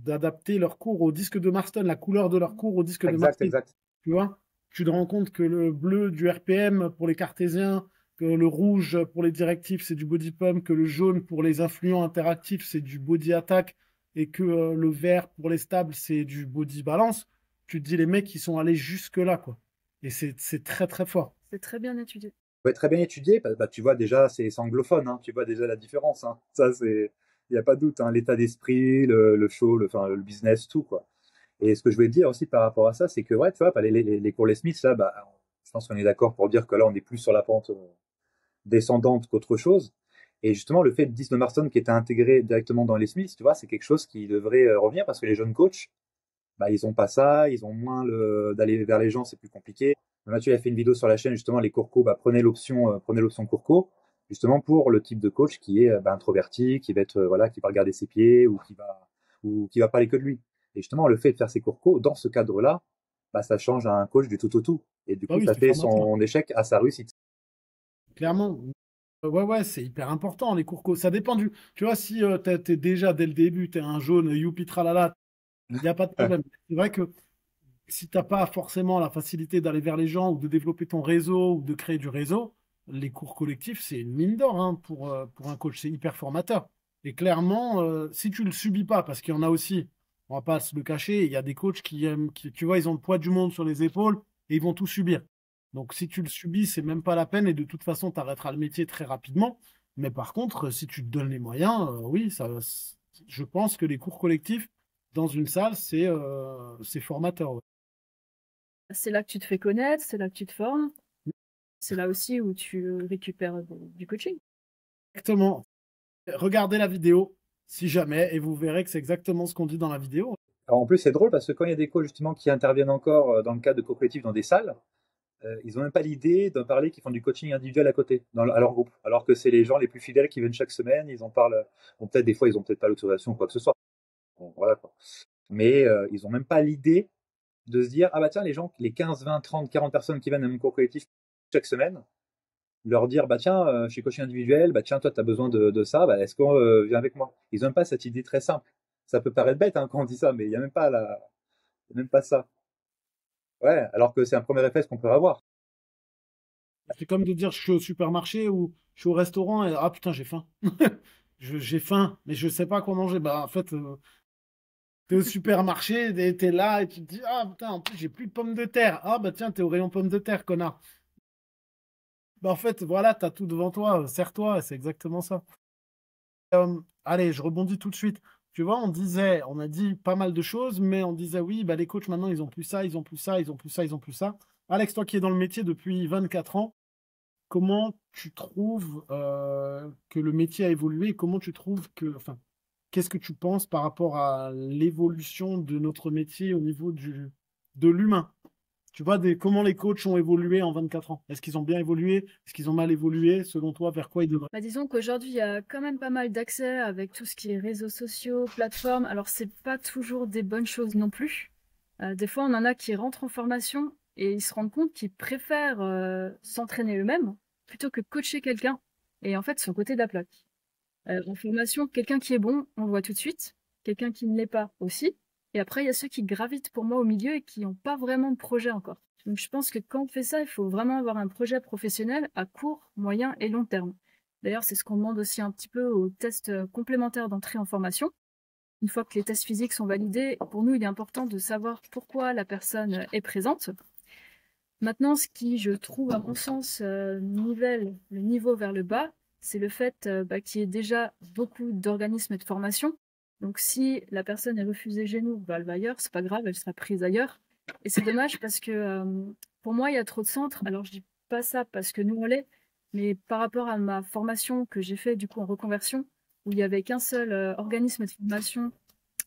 d'adapter leur cours au disque de Marston, la couleur de leur cours au disque de Exact, Marston. exact. Tu vois, tu te rends compte que le bleu du RPM pour les cartésiens, que le rouge pour les directifs, c'est du body pump, que le jaune pour les influents interactifs, c'est du body attack, et que le vert pour les stables, c'est du body balance. Tu te dis, les mecs, ils sont allés jusque-là, quoi. Et c'est très, très fort. C'est très bien étudié. Ouais, très bien étudié. Bah, tu vois déjà, c'est anglophone. Hein, tu vois déjà la différence. Hein. Ça, il n'y a pas de doute. Hein, l'état d'esprit, le show, enfin, le business, tout quoi. Et ce que je voulais dire aussi par rapport à ça, c'est que ouais, tu vois, bah, les cours Les Smiths là, bah, je pense qu'on est d'accord pour dire que là, on est plus sur la pente descendante qu'autre chose. Et justement, le fait de Disney Marston qui était intégré directement dans les Smiths, tu vois, c'est quelque chose qui devrait revenir parce que les jeunes coachs, bah, ils ont pas ça, ils ont moins d'aller vers les gens, c'est plus compliqué. Mathieu a fait une vidéo sur la chaîne, justement, les courcos, bah, prenez l'option courco, justement pour le type de coach qui est bah, introverti, qui va être, voilà, qui va regarder ses pieds ou qui va parler que de lui. Et justement, le fait de faire ses courcos, dans ce cadre-là, bah, ça change un coach du tout au tout. Et du Ah coup, oui, ça c'est fait formateur. son échec à sa réussite. Clairement. Ouais, ouais, c'est hyper important, les cours co. Ça dépend du. Tu vois, si t'es déjà dès le début, t'es un jaune, youpi tralala, il n'y a pas de problème. C'est vrai que si t'as pas forcément la facilité d'aller vers les gens ou de développer ton réseau ou de créer du réseau, les cours collectifs, c'est une mine d'or hein, pour un coach. C'est hyper formateur. Et clairement, si tu le subis pas, parce qu'il y en a aussi, on va pas se le cacher, il y a des coachs qui aiment, tu vois, ils ont le poids du monde sur les épaules et ils vont tout subir. Donc si tu le subis, c'est même pas la peine et de toute façon, tu arrêteras le métier très rapidement. Mais par contre, si tu te donnes les moyens, oui, je pense que les cours collectifs dans une salle, c'est formateur. Ouais. C'est là que tu te fais connaître, c'est là que tu te formes. C'est là aussi où tu récupères du coaching. Exactement. Regardez la vidéo, si jamais, et vous verrez que c'est exactement ce qu'on dit dans la vidéo. Alors, en plus, c'est drôle parce que quand il y a des coachs justement qui interviennent encore dans le cadre de co-collectif dans des salles, ils n'ont même pas l'idée d'en parler qu'ils font du coaching individuel à côté, à leur groupe. Alors que c'est les gens les plus fidèles qui viennent chaque semaine, ils en parlent. Bon, peut-être des fois, ils n'ont peut-être pas l'autorisation ou quoi que ce soit. Bon, voilà, quoi. Mais ils n'ont même pas l'idée de se dire, ah bah tiens, les gens, les 15, 20, 30, 40 personnes qui viennent à mon cours collectif chaque semaine, leur dire, bah tiens, je suis coaching individuel, bah tiens, toi, tu as besoin de ça, bah est-ce qu'on vient avec moi? Ils n'ont même pas cette idée très simple. Ça peut paraître bête quand on dit ça, mais il n'y a même pas ça. Ouais, alors que c'est un premier réflexe qu'on peut avoir. C'est comme de dire je suis au supermarché ou je suis au restaurant et ah putain j'ai faim. J'ai faim, mais je sais pas quoi manger. Bah en fait, t'es au supermarché, t'es là et tu te dis ah putain en plus j'ai plus de pommes de terre. Ah bah tiens t'es au rayon pommes de terre connard. Bah en fait voilà t'as tout devant toi, sers-toi, c'est exactement ça. Allez je rebondis tout de suite. Tu vois on a dit pas mal de choses, mais on disait oui bah les coachs maintenant ils ont plus ça, ils ont plus ça, ils ont plus ça, ils ont plus ça. Alex toi qui es dans le métier depuis 24 ans. Comment tu trouves que le métier a évolué? Comment tu trouves que, enfin, qu'est-ce que tu penses par rapport à l'évolution de notre métier au niveau de l'humain? Tu vois, comment les coachs ont évolué en 24 ans? Est-ce qu'ils ont bien évolué? Est-ce qu'ils ont mal évolué? Selon toi, vers quoi ils devraient? Bah, disons qu'aujourd'hui, il y a quand même pas mal d'accès avec tout ce qui est réseaux sociaux, plateformes. Alors, c'est pas toujours des bonnes choses non plus. Des fois, on en a qui rentrent en formation et ils se rendent compte qu'ils préfèrent s'entraîner eux-mêmes plutôt que coacher quelqu'un. Et en fait, son côté de la plaque. En formation, quelqu'un qui est bon, on le voit tout de suite. Quelqu'un qui ne l'est pas aussi. Et après, il y a ceux qui gravitent pour moi au milieu et qui n'ont pas vraiment de projet encore. Donc, je pense que quand on fait ça, il faut vraiment avoir un projet professionnel à court, moyen et long terme. D'ailleurs, c'est ce qu'on demande aussi un petit peu aux tests complémentaires d'entrée en formation. Une fois que les tests physiques sont validés, pour nous, il est important de savoir pourquoi la personne est présente. Maintenant, ce qui, je trouve, à mon sens, nivelle le niveau vers le bas, c'est le fait qu'il y ait déjà beaucoup d'organismes de formation. Donc, si la personne est refusée chez nous, elle va ailleurs, c'est pas grave, elle sera prise ailleurs. Et c'est dommage parce que pour moi, il y a trop de centres. Alors, je dis pas ça parce que nous, on l'est, mais par rapport à ma formation que j'ai fait du coup en reconversion, où il y avait qu'un seul organisme de formation,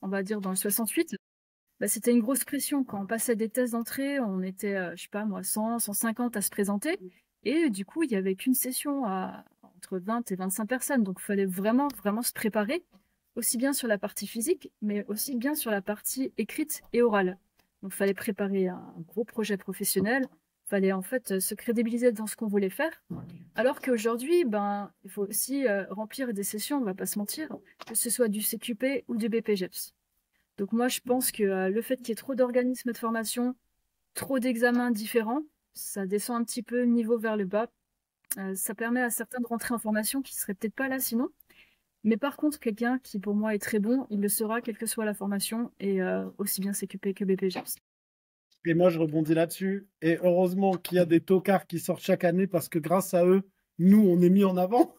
on va dire dans le 68, bah, c'était une grosse pression. Quand on passait des tests d'entrée, on était, je sais pas moi, 100, 150 à se présenter. Et du coup, il n'y avait qu'une session entre 20 et 25 personnes. Donc, il fallait vraiment, vraiment se préparer, aussi bien sur la partie physique, mais aussi bien sur la partie écrite et orale. Donc, il fallait préparer un gros projet professionnel. Il fallait en fait se crédibiliser dans ce qu'on voulait faire. Alors qu'aujourd'hui, ben, il faut aussi remplir des sessions, on ne va pas se mentir, que ce soit du CQP ou du BPGEPS. Donc moi, je pense que le fait qu'il y ait trop d'organismes de formation, trop d'examens différents, ça descend un petit peu le niveau vers le bas. Ça permet à certains de rentrer en formation qui ne seraient peut-être pas là sinon. Mais par contre, quelqu'un qui pour moi est très bon, il le sera quelle que soit la formation et aussi bien CQP que BPGEPS. Et moi, je rebondis là-dessus. Et heureusement qu'il y a des tocards qui sortent chaque année parce que grâce à eux, nous, on est mis en avant.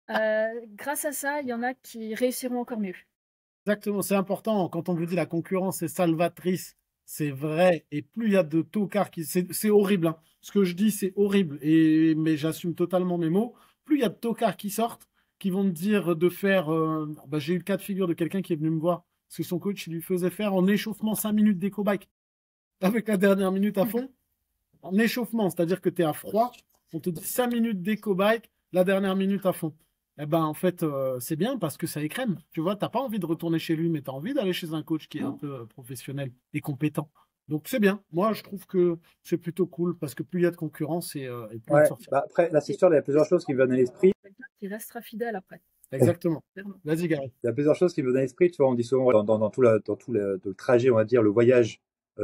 Grâce à ça, il y en a qui réussiront encore mieux. Exactement, c'est important. Quand on vous dit la concurrence est salvatrice, c'est vrai. Et plus il y a de tocards qui. C'est horrible. Hein. Ce que je dis, c'est horrible. Mais j'assume totalement mes mots. Plus il y a de tocards qui sortent, qui vont te dire de faire. J'ai eu le cas de figure de quelqu'un qui est venu me voir. Parce que son coach il lui faisait faire en échauffement 5 minutes d'éco-bike. Avec la dernière minute à fond. En échauffement, c'est-à-dire que tu es à froid. On te dit 5 minutes d'éco-bike, la dernière minute à fond. Eh ben, en fait, c'est bien parce que ça écrème. Tu vois, t'as pas envie de retourner chez lui, mais tu as envie d'aller chez un coach qui est un peu professionnel et compétent. Donc, c'est bien. Moi, je trouve que c'est plutôt cool parce que plus il y a de concurrence et plus il y a de sorties. Bah après, là, c'est sûr, il y a plusieurs choses qui me viennent à l'esprit. Quelqu'un qui restera fidèle après. Exactement. Clairement. Vas-y, Gary. Il y a plusieurs choses qui me viennent à l'esprit. Tu vois, on dit souvent dans tout le trajet, on va dire, le voyage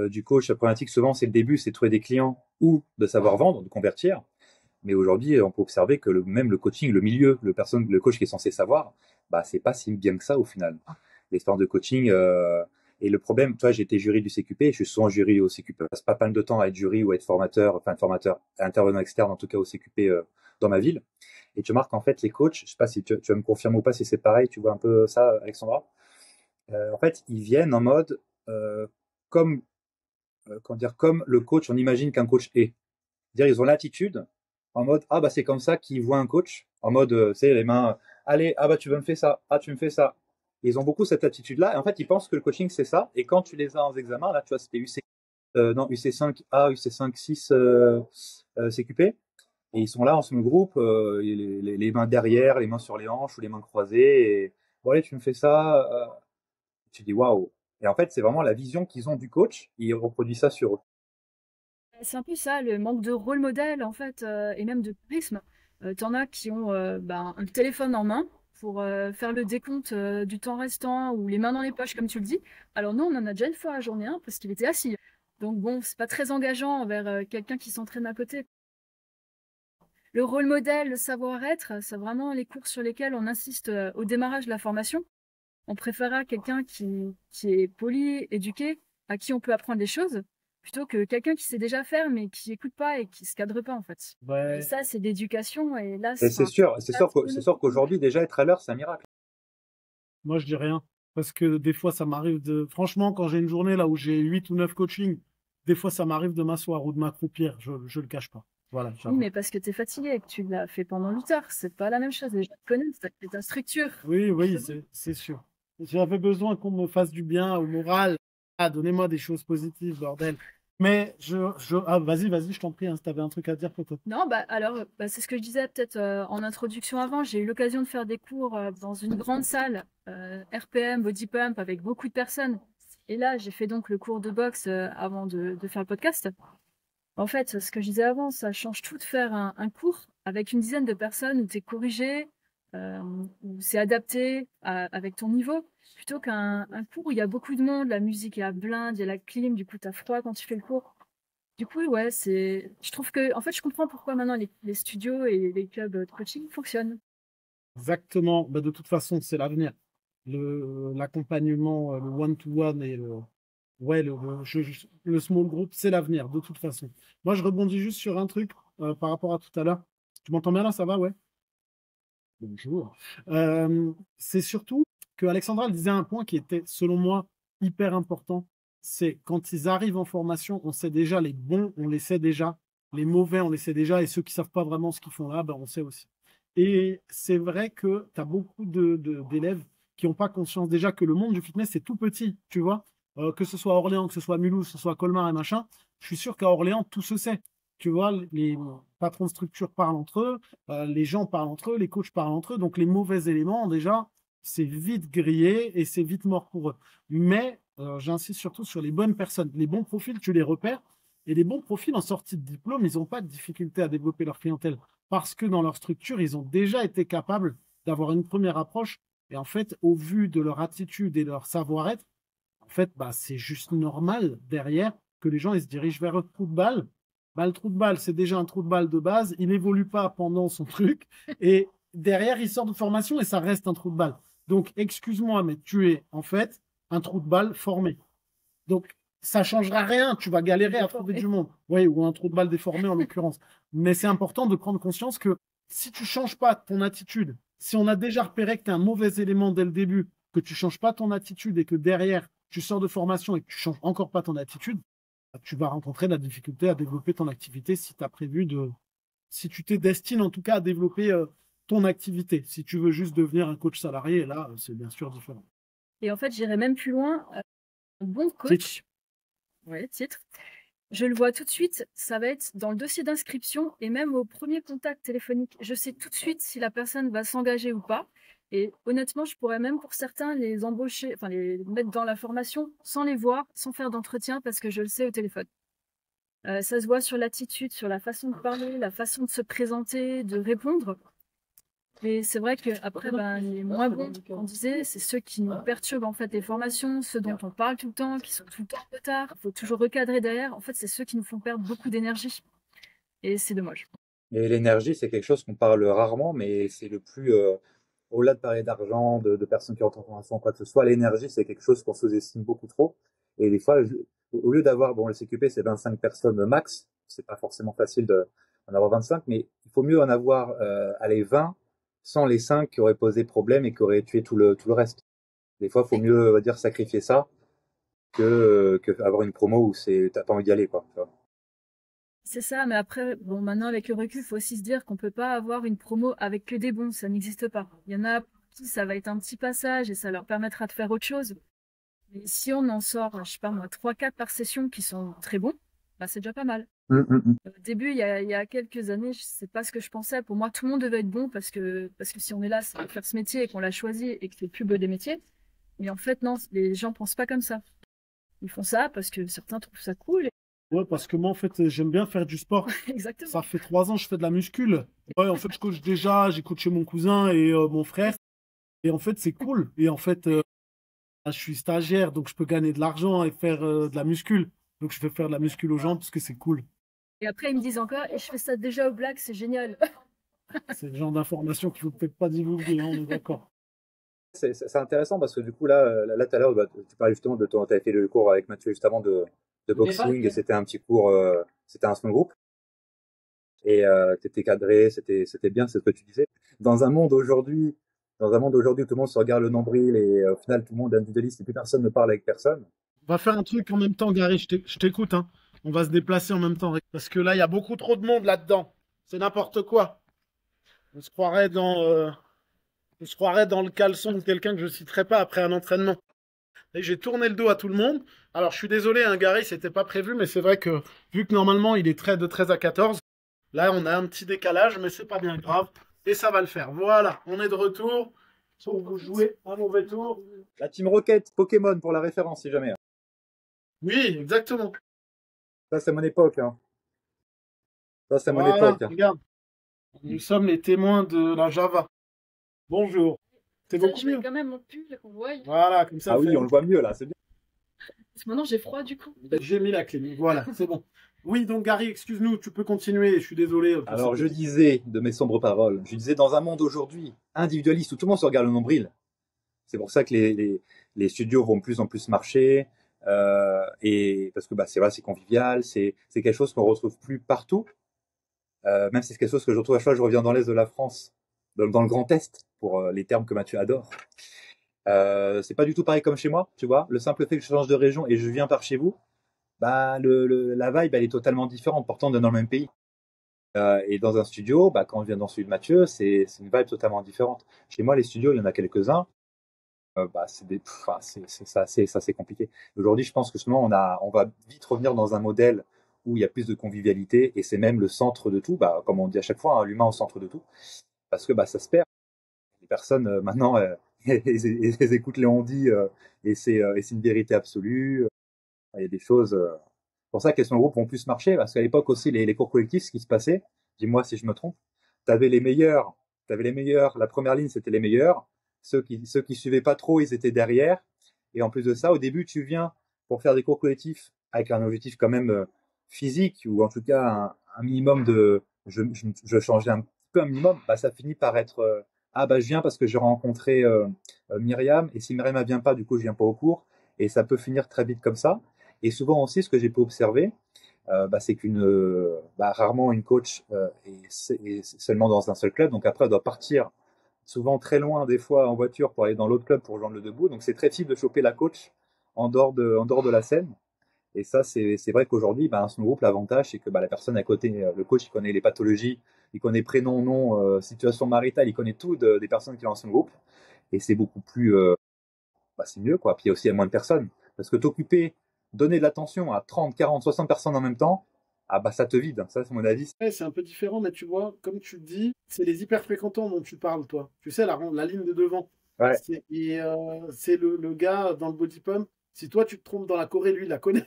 du coach, la problématique, souvent, c'est le début, c'est de trouver des clients ou de savoir vendre, de convertir. Mais aujourd'hui, on peut observer que même le coaching, le milieu, le coach qui est censé savoir, bah, c'est pas si bien que ça au final. L'expérience de coaching, et le problème, toi, j'ai été jury du CQP, je suis souvent jury au CQP. Je passe pas mal de temps à être jury ou à être formateur, enfin formateur, intervenant externe, en tout cas au CQP dans ma ville. Et tu remarques qu'en fait, les coachs, je sais pas si tu vas me confirmer ou pas si c'est pareil, tu vois un peu ça, Alexandra. En fait, ils viennent en mode comme comment dire, comme le coach, on imagine qu'un coach est. C'est-à-dire, ils ont l'attitude en mode ah bah c'est comme ça qu'ils voient un coach, en mode c'est les mains, allez ah bah tu me fais ça, ah tu me fais ça. Ils ont beaucoup cette attitude-là et en fait ils pensent que le coaching c'est ça et quand tu les as en examen là tu vois c'était UC non UC5A, UC5-6 CQP et ils sont là en ce groupe les mains derrière, les mains sur les hanches ou les mains croisées et bon allez tu me fais ça tu dis waouh et en fait c'est vraiment la vision qu'ils ont du coach et ils reproduisent ça sur eux. C'est un peu ça, le manque de rôle modèle, en fait, et même de charisme. T'en as qui ont un téléphone en main pour faire le décompte du temps restant ou les mains dans les poches, comme tu le dis. Alors nous, on en a déjà une fois à journée 1 parce qu'il était assis. Donc bon, c'est pas très engageant envers quelqu'un qui s'entraîne à côté. Le rôle modèle, le savoir-être, c'est vraiment les cours sur lesquels on insiste au démarrage de la formation. On préférera quelqu'un qui est poli, éduqué, à qui on peut apprendre des choses, plutôt que quelqu'un qui sait déjà faire, mais qui écoute pas et qui se cadre pas, en fait. Et Ouais. ça, c'est l'éducation, et là, Et c'est sûr qu'aujourd'hui déjà être à l'heure c'est un miracle. Moi, je dis rien. Parce que des fois, ça m'arrive de. Franchement, quand j'ai une journée là où j'ai 8 ou 9 coachings, des fois, ça m'arrive de m'asseoir ou de m'accroupir. Je le cache pas. Voilà, Oui, j'avoue. mais parce que t'es fatigué et que tu l'as fait pendant 8 heures, c'est pas la même chose. Les gens te connaissent, t'as fait ta structure. Oui, oui, c'est sûr. J'avais besoin qu'on me fasse du bien au moral. Ah, donnez-moi des choses positives, bordel. Mais Ah, vas-y, je t'en prie, hein, si t'avais un truc à dire, peut-être. Non, alors, c'est ce que je disais peut-être en introduction avant. J'ai eu l'occasion de faire des cours dans une grande salle, RPM, body pump, avec beaucoup de personnes. Et là, j'ai fait donc le cours de boxe avant de faire le podcast. En fait, ce que je disais avant, ça change tout de faire un cours avec une dizaine de personnes où tu es corrigé, où c'est adapté avec ton niveau, plutôt qu'un cours où il y a beaucoup de monde, la musique est à blinde, il y a la clim, du coup tu as froid quand tu fais le cours. Du coup, ouais, je trouve que, en fait, je comprends pourquoi maintenant les studios et les clubs de coaching fonctionnent. Exactement. Bah, de toute façon, c'est l'avenir. L'accompagnement, le one-to-one et ouais, le small group, c'est l'avenir, de toute façon. Moi, je rebondis juste sur un truc par rapport à tout à l'heure. Tu m'entends bien là, ça va, ouais? Bonjour. C'est surtout que Alexandra elle disait un point qui était, selon moi, hyper important. C'est quand ils arrivent en formation, on sait déjà les bons, on les sait déjà. Les mauvais, on les sait déjà. Et ceux qui savent pas vraiment ce qu'ils font là, ben, on sait aussi. Et c'est vrai que tu as beaucoup d'élèves qui n'ont pas conscience déjà que le monde du fitness, c'est tout petit, tu vois. Que ce soit à Orléans, que ce soit à Mulhouse, que ce soit à Colmar et machin, je suis sûr qu'à Orléans, tout se sait. Tu vois, les patrons de structure parlent entre eux, les gens parlent entre eux, les coachs parlent entre eux. Donc les mauvais éléments, déjà, c'est vite grillé et c'est vite mort pour eux. Mais j'insiste surtout sur les bonnes personnes. Les bons profils, tu les repères. Et les bons profils en sortie de diplôme, ils n'ont pas de difficulté à développer leur clientèle parce que dans leur structure, ils ont déjà été capables d'avoir une première approche. Et en fait, au vu de leur attitude et leur savoir-être, en fait, bah, c'est juste normal derrière que les gens ils se dirigent vers le trou de balle. Bah, le trou de balle, c'est déjà un trou de balle de base. Il n'évolue pas pendant son truc. Et derrière, il sort de formation et ça reste un trou de balle. Donc, excuse-moi, mais tu es en fait un trou de balle formé. Donc, ça ne changera rien. Tu vas galérer à trouver du monde. Oui, ou un trou de balle déformé en l'occurrence. Mais c'est important de prendre conscience que si tu ne changes pas ton attitude, si on a déjà repéré que tu es un mauvais élément dès le début, que tu ne changes pas ton attitude et que derrière, tu sors de formation et que tu ne changes encore pas ton attitude, tu vas rencontrer de la difficulté à développer ton activité si tu as prévu de. Si tu t'es destiné en tout cas à développer ton activité. Si tu veux juste devenir un coach salarié, là, c'est bien sûr différent. Et en fait, j'irais même plus loin. Un bon coach, ouais, titre, je le vois tout de suite, ça va être dans le dossier d'inscription et même au premier contact téléphonique. Je sais tout de suite si la personne va s'engager ou pas. Et honnêtement, je pourrais même pour certains les embaucher, enfin les mettre dans la formation sans les voir, sans faire d'entretien parce que je le sais au téléphone. Ça se voit sur l'attitude, sur la façon de parler, la façon de se présenter, de répondre. Mais c'est vrai qu'après, les moins bons, on disait, c'est ceux qui nous perturbent en fait les formations, ceux dont on parle tout le temps, qui sont tout le temps en retard. Il faut toujours recadrer derrière. En fait, c'est ceux qui nous font perdre beaucoup d'énergie. Et c'est dommage. Et l'énergie, c'est quelque chose qu'on parle rarement, mais c'est le plus, au-delà de parler d'argent, de personnes qui rentrent en formation, quoi que ce soit, l'énergie, c'est quelque chose qu'on sous-estime beaucoup trop. Et des fois, au lieu d'avoir, bon, le CQP, c'est 25 personnes max, c'est pas forcément facile d'en avoir 25, mais il faut mieux en avoir, allez, 20, sans les 5 qui auraient posé problème et qui auraient tué tout le reste. Des fois, il faut mieux, on va dire, sacrifier ça que avoir une promo où t'as pas envie d'y aller, quoi. Tu vois. C'est ça, mais après, bon, maintenant, avec le recul, il faut aussi se dire qu'on peut pas avoir une promo avec que des bons, ça n'existe pas. Il y en a pour qui ça va être un petit passage et ça leur permettra de faire autre chose. Mais si on en sort, je sais pas moi, 3, 4 par session qui sont très bons, bah c'est déjà pas mal. Au début, il y a quelques années, je sais pas ce que je pensais. Pour moi, tout le monde devait être bon parce que si on est là, c'est pour faire ce métier et qu'on l'a choisi et que c'est le plus beau des métiers. Mais en fait, non, les gens pensent pas comme ça. Ils font ça parce que certains trouvent ça cool. Ouais, parce que moi, en fait, j'aime bien faire du sport. Exactement. Ça fait 3 ans que je fais de la muscule. Ouais, en fait, je coach déjà, j'ai coaché mon cousin et mon frère. Et en fait, c'est cool. Et en fait, je suis stagiaire, donc je peux gagner de l'argent et faire de la muscule. Donc je vais faire de la muscule aux gens parce que c'est cool. Et après, ils me disent encore, et je fais ça déjà au black, c'est génial. C'est le genre d'information qu'il ne faut peut-être pas divulguer, hein, on est d'accord. C'est intéressant parce que du coup, là, tout à l'heure, bah, tu parlais justement de ton, t'avais fait le cours avec Mathieu juste avant de boxing et c'était un petit cours, c'était un small group et t'étais cadré, c'était bien, c'est ce que tu disais. Dans un monde aujourd'hui, dans un monde aujourd'hui où tout le monde se regarde le nombril et au final tout le monde est individualiste et plus personne ne parle avec personne. On va faire un truc en même temps, Gary, je t'écoute. Hein. On va se déplacer en même temps. Parce que là, il y a beaucoup trop de monde là-dedans. C'est n'importe quoi. On se croirait dans le caleçon de quelqu'un que je ne citerai pas après un entraînement. Et j'ai tourné le dos à tout le monde. Alors, je suis désolé, hein, Gary, c'était pas prévu, mais c'est vrai que vu que normalement, il est de 13 à 14, là, on a un petit décalage, mais c'est pas bien grave. Et ça va le faire. Voilà, on est de retour. Sauf que vous jouez un mauvais tour. La Team Rocket, Pokémon pour la référence si jamais. Oui, exactement. Ça c'est mon époque. Hein. Ça c'est mon Voilà, époque. Hein. regarde. Nous sommes les témoins de la Java. Bonjour. C'est Ça, beaucoup je mets mieux. quand même mon pull qu'on voit. Voilà, comme ça, Ah oui, on le voit mieux là, c'est bien. Parce que maintenant, j'ai froid du coup. J'ai mis la clé. Voilà, c'est bon. Oui, donc Gary, excuse-nous, tu peux continuer. Je suis désolé. Alors je disais de mes sombres paroles, je disais dans un monde aujourd'hui individualiste où tout le monde se regarde le nombril. C'est pour ça que les studios vont de plus en plus marcher. Et parce que bah, c'est vrai, c'est convivial, c'est quelque chose qu'on retrouve plus partout. Même si c'est quelque chose que je retrouve à chaque fois que je reviens dans l'Est de la France, dans le Grand Est, pour les termes que Mathieu adore. C'est pas du tout pareil comme chez moi, tu vois. Le simple fait que je change de région et je viens par chez vous, bah la vibe elle est totalement différente. Pourtant on est dans le même pays. Et dans un studio, bah quand on vient dans celui de Mathieu, c'est une vibe totalement différente. Chez moi les studios, il y en a quelques-uns. Bah ça c'est compliqué. Aujourd'hui, je pense que justement on va vite revenir dans un modèle où il y a plus de convivialité et c'est même le centre de tout. Bah comme on dit à chaque fois, hein, l'humain au centre de tout, parce que bah ça se perd. Les personnes maintenant elles écoutent les on-dit et c'est une vérité absolue. Il y a des choses. C'est pour ça que les small group vont plus marcher parce qu'à l'époque aussi les cours collectifs, ce qui se passait, dis-moi si je me trompe, t'avais les meilleurs, t'avais les meilleurs. La première ligne c'était les meilleurs. Ceux qui suivaient pas trop, ils étaient derrière. Et en plus de ça, au début, tu viens pour faire des cours collectifs avec un objectif quand même physique ou en tout cas un minimum de, je changeais un petit peu un minimum. Bah ça finit par être ah bah je viens parce que j'ai rencontré Myriam et si Myriam ne vient pas, du coup je viens pas au cours et ça peut finir très vite comme ça. Et souvent aussi, ce que j'ai pu observer, bah, c'est rarement une coach est seulement dans un seul club. Donc après, elle doit partir souvent très loin, des fois en voiture, pour aller dans l'autre club pour rejoindre le debout. Donc c'est très difficile de choper la coach en dehors de la scène. Et ça, c'est vrai qu'aujourd'hui, bah, un small group, l'avantage, c'est que bah, la personne à côté, le coach, il connaît les pathologies, il connaît prénom, nom, situation maritale, il connaît tout des personnes qui ont un small group. Et c'est beaucoup plus, bah, c'est mieux, quoi. Puis il y a aussi moins de personnes. Parce que t'occuper, donner de l'attention à 30, 40, 60 personnes en même temps, ah bah ça te vide. Ça, c'est mon avis. Ouais, c'est un peu différent, mais tu vois, comme tu le dis, c'est les hyper fréquentants dont tu parles, toi. Tu sais, la ligne de devant. Ouais. C'est le gars dans le body pump. Si toi, tu te trompes dans la Corée, lui, il la connaît.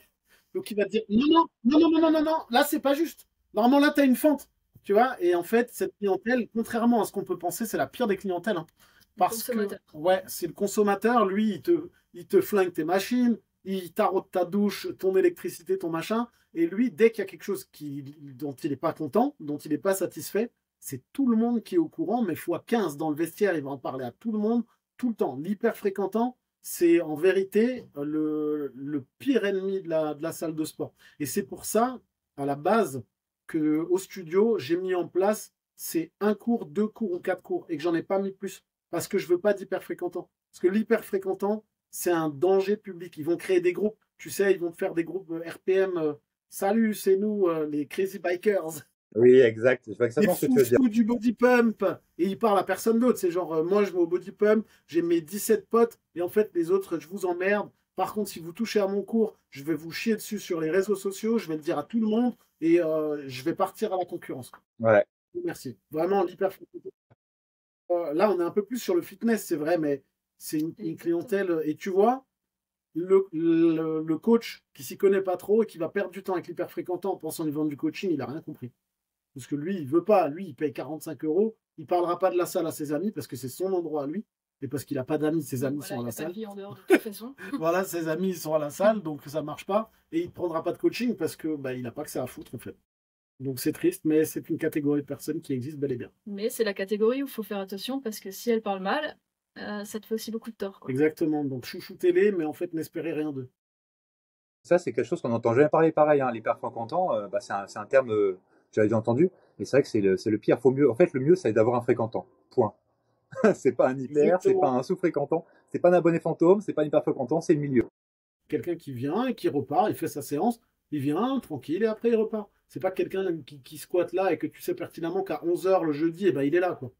Donc, il va te dire non, non, non, non, non, non, non, non, là, c'est pas juste. Normalement, là, tu as une fente. Tu vois, et en fait, cette clientèle, contrairement à ce qu'on peut penser, c'est la pire des clientèles. Hein. Parce que, ouais, c'est le consommateur, lui, il te flingue tes machines, il taraude ta douche, ton électricité, ton machin. Et lui, dès qu'il y a quelque chose dont il n'est pas content, dont il n'est pas satisfait, c'est tout le monde qui est au courant, mais fois 15 dans le vestiaire, il va en parler à tout le monde, tout le temps. L'hyper fréquentant, c'est en vérité le pire ennemi de la salle de sport. Et c'est pour ça, à la base, que au studio, j'ai mis en place c'est un cours, deux cours ou quatre cours, et que j'en ai pas mis plus. Parce que je veux pas d'hyper fréquentant. Parce que l'hyper fréquentant, c'est un danger public. Ils vont créer des groupes. Tu sais, ils vont faire des groupes RPM. Salut, c'est nous, les Crazy Bikers. Oui, exact. Je vois Les exactement ce que tu veux dire. fous du body pump. Et ils parlent à personne d'autre. C'est genre, moi, je vais au body pump, j'ai mes 17 potes, et en fait, les autres, je vous emmerde. Par contre, si vous touchez à mon cours, je vais vous chier dessus sur les réseaux sociaux, je vais le dire à tout le monde, et je vais partir à la concurrence. Ouais. Merci. Vraiment, l'hyper. Là, on est un peu plus sur le fitness, c'est vrai, mais c'est une clientèle. Et tu vois, le coach qui s'y connaît pas trop et qui va perdre du temps avec l'hyper fréquentant en pensant lui vendre du coaching, il a rien compris. Parce que lui, il veut pas. Lui, il paye 45 euros. Il parlera pas de la salle à ses amis parce que c'est son endroit à lui. Et parce qu'il a pas d'amis, ses amis Voilà, sont à il la a pas de salle. vie en dehors de toute façon. Voilà, ses amis ils sont à la salle, donc ça marche pas. Et il prendra pas de coaching parce que bah, il a pas que ça à foutre en fait. Donc c'est triste, mais c'est une catégorie de personnes qui existe bel et bien. Mais c'est la catégorie où il faut faire attention parce que si elle parle mal, ça te fait aussi beaucoup de tort, quoi. Exactement. Donc chouchoutez-les, mais en fait n'espérez rien d'eux. Ça, c'est quelque chose qu'on n'entend jamais parler pareil. Hein. L'hyper-fréquentant, bah, c'est un terme que j'avais déjà entendu. Mais c'est vrai que c'est le pire. Faut mieux. En fait, le mieux, c'est d'avoir un fréquentant. Point. C'est pas un hyper, c'est pas Exactement. un sous-fréquentant, c'est pas un abonné fantôme, c'est pas un hyper-fréquentant, c'est le milieu. Quelqu'un qui vient et qui repart, il fait sa séance, il vient tranquille et après il repart. C'est pas quelqu'un qui squatte là et que tu sais pertinemment qu'à 11 h le jeudi, eh ben, il est là, quoi.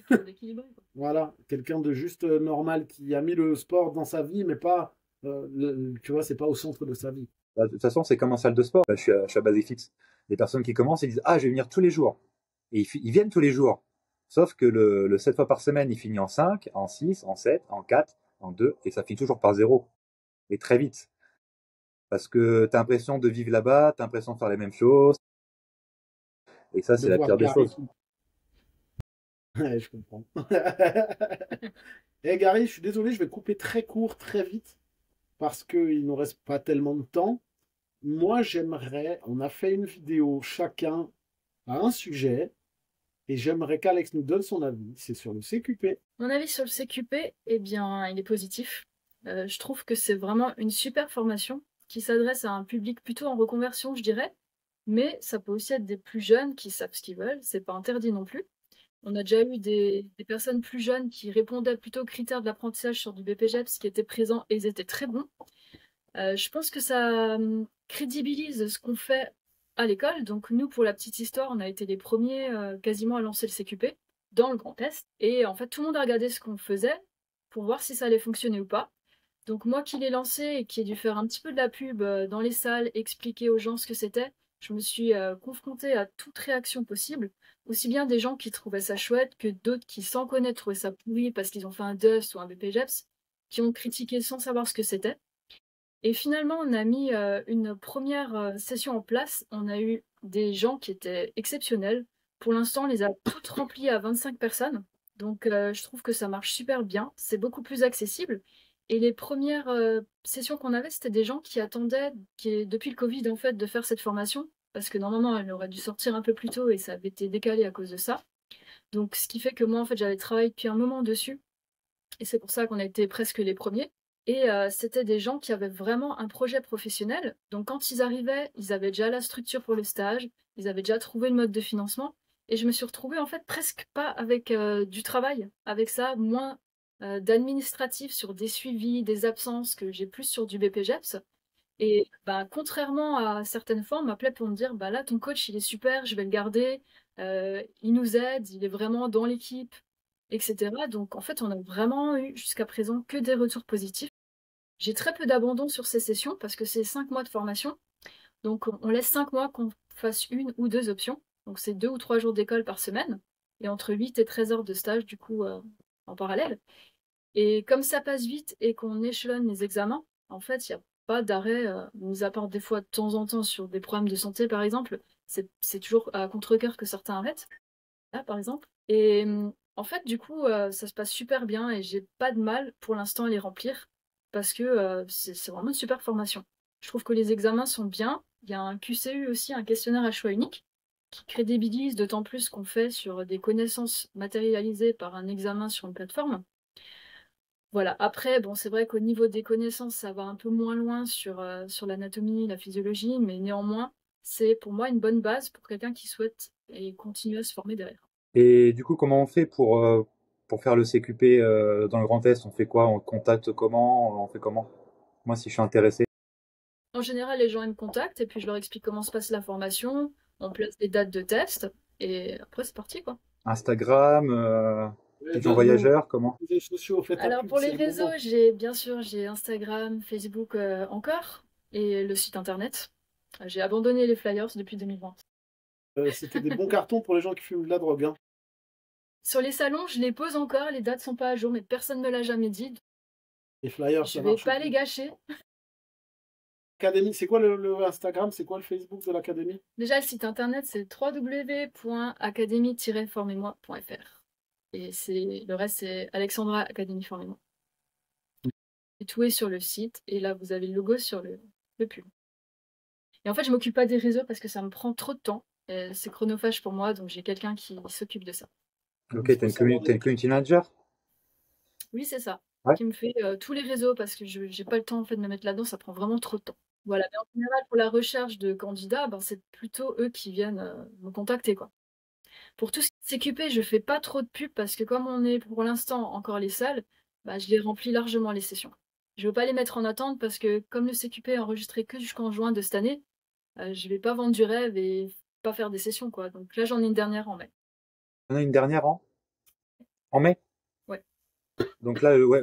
Faut d'équilibrer, quoi. Voilà, quelqu'un de juste normal qui a mis le sport dans sa vie, mais pas, tu vois, c'est pas au centre de sa vie. Bah, de toute façon, c'est comme en salle de sport. Bah, je suis à Basic Fit. Les personnes qui commencent, ils disent ah, je vais venir tous les jours. Et ils viennent tous les jours. Sauf que le 7 fois par semaine, il finit en 5, en 6, en 7, en 4, en 2, et ça finit toujours par 0. Et très vite. Parce que t'as l'impression de vivre là-bas, t'as l'impression de faire les mêmes choses. Et ça, De c'est la voir pire des Gary. choses. Ouais, je comprends. Eh Gary, je suis désolé, je vais couper très court, très vite, parce qu'il nous reste pas tellement de temps. Moi, j'aimerais, on a fait une vidéo chacun à un sujet, et j'aimerais qu'Alex nous donne son avis. C'est sur le CQP. Mon avis sur le CQP, eh bien, il est positif. Je trouve que c'est vraiment une super formation qui s'adresse à un public plutôt en reconversion, je dirais. Mais ça peut aussi être des plus jeunes qui savent ce qu'ils veulent, c'est pas interdit non plus. On a déjà eu des personnes plus jeunes qui répondaient plutôt aux critères de l'apprentissage sur du BPGEPS qui étaient présents et ils étaient très bons. Je pense que ça crédibilise ce qu'on fait à l'école. Donc nous, pour la petite histoire, on a été les premiers quasiment à lancer le CQP dans le Grand Est. Et en fait, tout le monde a regardé ce qu'on faisait pour voir si ça allait fonctionner ou pas. Donc moi qui l'ai lancé et qui ai dû faire un petit peu de la pub dans les salles, expliquer aux gens ce que c'était, je me suis confrontée à toute réaction possible. Aussi bien des gens qui trouvaient ça chouette que d'autres qui, sans connaître, trouvaient ça pourri parce qu'ils ont fait un DUS ou un BPGEPS, qui ont critiqué sans savoir ce que c'était. Et finalement, on a mis une première session en place. On a eu des gens qui étaient exceptionnels. Pour l'instant, on les a toutes remplies à 25 personnes. Donc, je trouve que ça marche super bien. C'est beaucoup plus accessible. Et les premières sessions qu'on avait, c'était des gens qui attendaient, depuis le Covid, en fait, de faire cette formation. Parce que normalement, elle aurait dû sortir un peu plus tôt et ça avait été décalé à cause de ça. Donc, ce qui fait que moi, en fait, j'avais travaillé depuis un moment dessus. Et c'est pour ça qu'on a été presque les premiers. Et c'était des gens qui avaient vraiment un projet professionnel. Donc quand ils arrivaient, ils avaient déjà la structure pour le stage, ils avaient déjà trouvé le mode de financement. Et je me suis retrouvée en fait presque pas avec du travail, avec ça, moins d'administratif sur des suivis, des absences, que j'ai plus sur du BPGEPS. Et bah, contrairement à certaines fois, on m'appelait pour me dire, bah là, ton coach, il est super, je vais le garder, il nous aide, il est vraiment dans l'équipe, etc. Donc en fait, on a vraiment eu jusqu'à présent que des retours positifs. J'ai très peu d'abandon sur ces sessions parce que c'est 5 mois de formation. Donc on laisse 5 mois qu'on fasse une ou deux options. Donc c'est 2 ou 3 jours d'école par semaine et entre 8 et 13 heures de stage du coup en parallèle. Et comme ça passe vite et qu'on échelonne les examens, en fait, il n'y a pas d'arrêt, mis à part des fois de temps en temps sur des problèmes de santé par exemple. C'est toujours à contre-cœur que certains arrêtent, là par exemple. Et en fait, du coup, ça se passe super bien et j'ai pas de mal pour l'instant à les remplir. parce que c'est vraiment une super formation. Je trouve que les examens sont bien. Il y a un QCU aussi, un questionnaire à choix unique, qui crédibilise d'autant plus qu'on fait sur des connaissances matérialisées par un examen sur une plateforme. Voilà. Après, bon, c'est vrai qu'au niveau des connaissances, ça va un peu moins loin sur l'anatomie, la physiologie, mais néanmoins, c'est pour moi une bonne base pour quelqu'un qui souhaite et continuer à se former derrière. Et du coup, comment on fait pour faire le CQP dans le Grand Est? On fait quoi? On contacte comment? On fait comment? Moi, si je suis intéressé. En général, les gens ils me contactent et puis je leur explique comment se passe la formation, on place des dates de test et après c'est parti quoi. Instagram, Pigeon Donne-nous Voyageur, comment? les réseaux sociaux, faites la Alors pub, pour les c'est le réseaux, moment. bien sûr, j'ai Instagram, Facebook encore et le site internet. J'ai abandonné les flyers depuis 2020. C'était des bons cartons pour les gens qui fument de la drogue, hein. Sur les salons, je les pose encore, les dates sont pas à jour, mais personne ne me l'a jamais dit. Les flyers, Je ça vais marche pas les plus. gâcher. Académie, c'est quoi le Instagram? C'est quoi le Facebook de l'académie? Déjà, le site internet, c'est www.académie-formez-moi.fr. Et le reste, c'est Alexandra Académie Formez-moi. Et tout est sur le site. Et là, vous avez le logo sur le pull. Et en fait, je m'occupe pas des réseaux parce que ça me prend trop de temps. C'est chronophage pour moi, donc j'ai quelqu'un qui s'occupe de ça. Ok, Il t'as faut savoir une community manager? Oui, c'est ça. Ouais. Qui me fait tous les réseaux parce que je j'ai pas le temps en fait de me mettre là-dedans, ça prend vraiment trop de temps. Voilà, mais en général, pour la recherche de candidats, ben, c'est plutôt eux qui viennent me contacter, quoi. Pour tout ce qui est CQP, je fais pas trop de pub parce que comme on est pour l'instant encore les salles, bah, je les remplis largement les sessions. Je veux pas les mettre en attente parce que comme le CQP est enregistré que jusqu'en juin de cette année, je vais pas vendre du rêve et pas faire des sessions, quoi. Donc là, j'en ai une dernière en mai. On a une dernière en mai? Ouais. Donc là, ouais,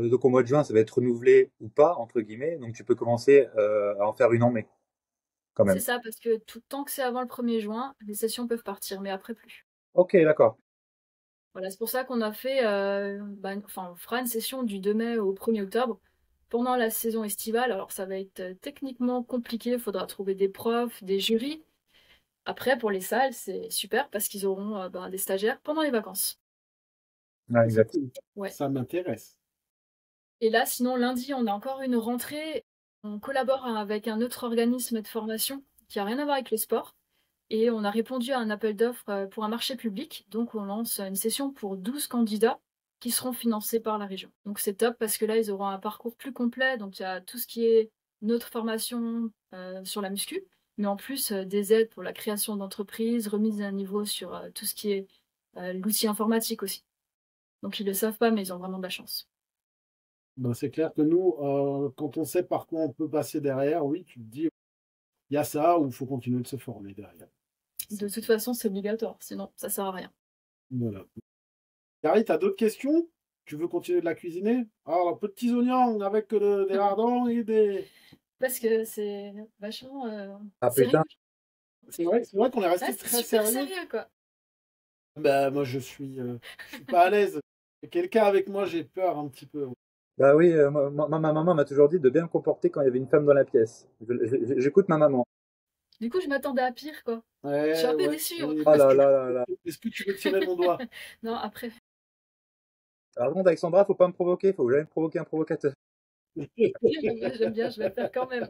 donc au mois de juin, ça va être renouvelé ou pas, entre guillemets. Donc tu peux commencer à en faire une en mai, quand C'est même. ça, parce que tout tant que c'est avant le 1er juin, les sessions peuvent partir, mais après plus. Ok, d'accord. Voilà, c'est pour ça qu'on a fait, enfin, on fera une session du 2 mai au 1er octobre pendant la saison estivale. Alors ça va être techniquement compliqué, il faudra trouver des profs, des jurys. Après, pour les salles, c'est super parce qu'ils auront des stagiaires pendant les vacances. Ouais, C'est exact. cool. Ouais. Ça m'intéresse. Et là, sinon, lundi, on a encore une rentrée. On collabore avec un autre organisme de formation qui n'a rien à voir avec le sport. Et on a répondu à un appel d'offres pour un marché public. Donc, on lance une session pour 12 candidats qui seront financés par la région. Donc, c'est top parce que là, ils auront un parcours plus complet. Donc, il y a tout ce qui est notre formation sur la muscu, mais en plus des aides pour la création d'entreprises, remise à niveau sur tout ce qui est l'outil informatique aussi. Donc, ils ne le savent pas, mais ils ont vraiment de la chance. Ben, c'est clair que nous, quand on sait par quoi on peut passer derrière, oui, tu te dis, il y a ça ou il faut continuer de se former derrière. De toute façon, c'est obligatoire, sinon ça sert à rien. Voilà. Gary, tu as d'autres questions? Tu veux continuer de la cuisiner? Alors, un peu de petits oignons avec des lardons et des... Parce que c'est vachement Ah sérieux. putain, C'est vrai qu'on est resté Ouais, c'est très super sérieux. sérieux, quoi. Ben, moi, je suis pas à l'aise. Quelqu'un avec moi, j'ai peur un petit peu. bah oui, ma maman m'a toujours dit de bien me comporter quand il y avait une femme dans la pièce. J'écoute ma maman. Du coup, je m'attendais à pire, quoi. Je suis Ouais, un peu ouais. déçue. Oh là là là là. Est-ce que tu veux tirer mon doigt? Non, après. Alors, par contre, Alexandra, faut pas me provoquer, faut jamais provoquer un provocateur. J'aime bien, je vais le faire quand même.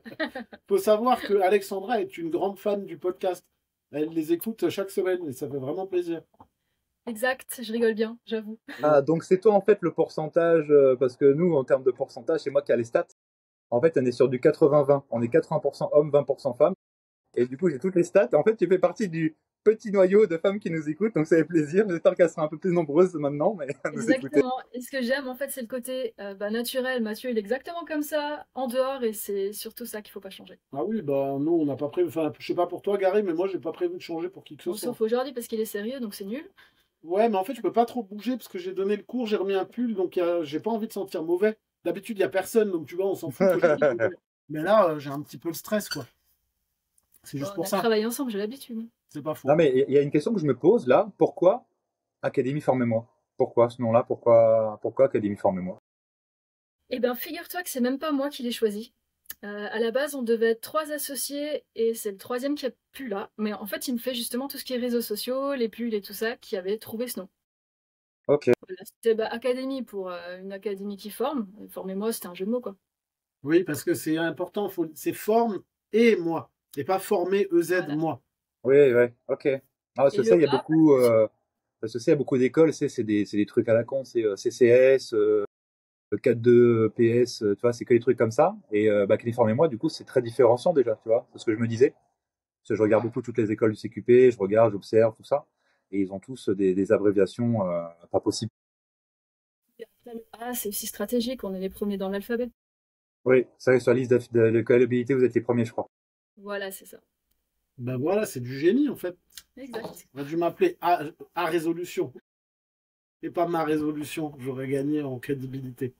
Faut savoir que Alexandra est une grande fan du podcast. Elle les écoute chaque semaine et ça fait vraiment plaisir. Exact, je rigole bien, j'avoue. Ah, donc c'est toi en fait le pourcentage, parce que nous, en termes de pourcentage, c'est moi qui ai les stats. En fait, on est sur du 80-20. On est 80% hommes, 20% femmes. Et du coup, j'ai toutes les stats. En fait, tu fais partie du petit noyau de femmes qui nous écoutent, donc ça fait plaisir. J'espère qu'elles seront un peu plus nombreuses maintenant, mais à nous écouter. Exactement. Et ce que j'aime, en fait, c'est le côté naturel. Mathieu, il est exactement comme ça, en dehors, et c'est surtout ça qu'il faut pas changer. Ah oui, bah nous on n'a pas prévu. Enfin, je sais pas pour toi, Gary, mais moi j'ai pas prévu de changer pour qui que ce Bon, soit. sauf aujourd'hui, parce qu'il est sérieux, donc c'est nul. Ouais, mais en fait, je peux pas trop bouger parce que j'ai donné le cours, j'ai remis un pull, donc j'ai pas envie de sentir mauvais. D'habitude, il y a personne, donc tu vois, on s'en fout que j'ai dit mauvais. Mais là, j'ai un petit peu le stress, quoi. C'est juste On pour a ça. travaillé ensemble, j'ai l'habitude. C'est pas faux. Non, mais il y a une question que je me pose là. Pourquoi Académie Formez-moi? Pourquoi ce nom-là? Pourquoi Académie Formez-moi? Eh bien, figure-toi que c'est même pas moi qui l'ai choisi. À la base, on devait être 3 associés et c'est le troisième qui est plus là. Mais en fait, il me fait justement tout ce qui est réseaux sociaux, les pulls et tout ça, qui avait trouvé ce nom. Ok. Voilà, c'était académie pour une académie qui forme. Formez-moi, c'était un jeu de mots, quoi. Oui, parce que c'est important, c'est forme et moi, et pas former EZ Voilà. moi. Oui, ouais, ok. Ah, parce Et que ça, le il y a A, beaucoup, parce que ça, il y a beaucoup d'écoles, c'est des trucs à la con, c'est CCS, 4.2 PS, tu vois, c'est que des trucs comme ça. Et Californie et moi, du coup, c'est très différenciant déjà, tu vois, c'est ce que je me disais. Parce que je regarde beaucoup toutes les écoles du CQP, je regarde, j'observe, tout ça. Et ils ont tous des abréviations pas possibles. le A, c'est aussi stratégique. On est les premiers dans l'alphabet. Oui, c'est vrai que sur la liste de callabilité, vous êtes les premiers, je crois. Voilà, c'est ça. Ben voilà, c'est du génie en fait. Exact. On aurait dû m'appeler A résolution et pas ma résolution. J'aurais gagné en crédibilité.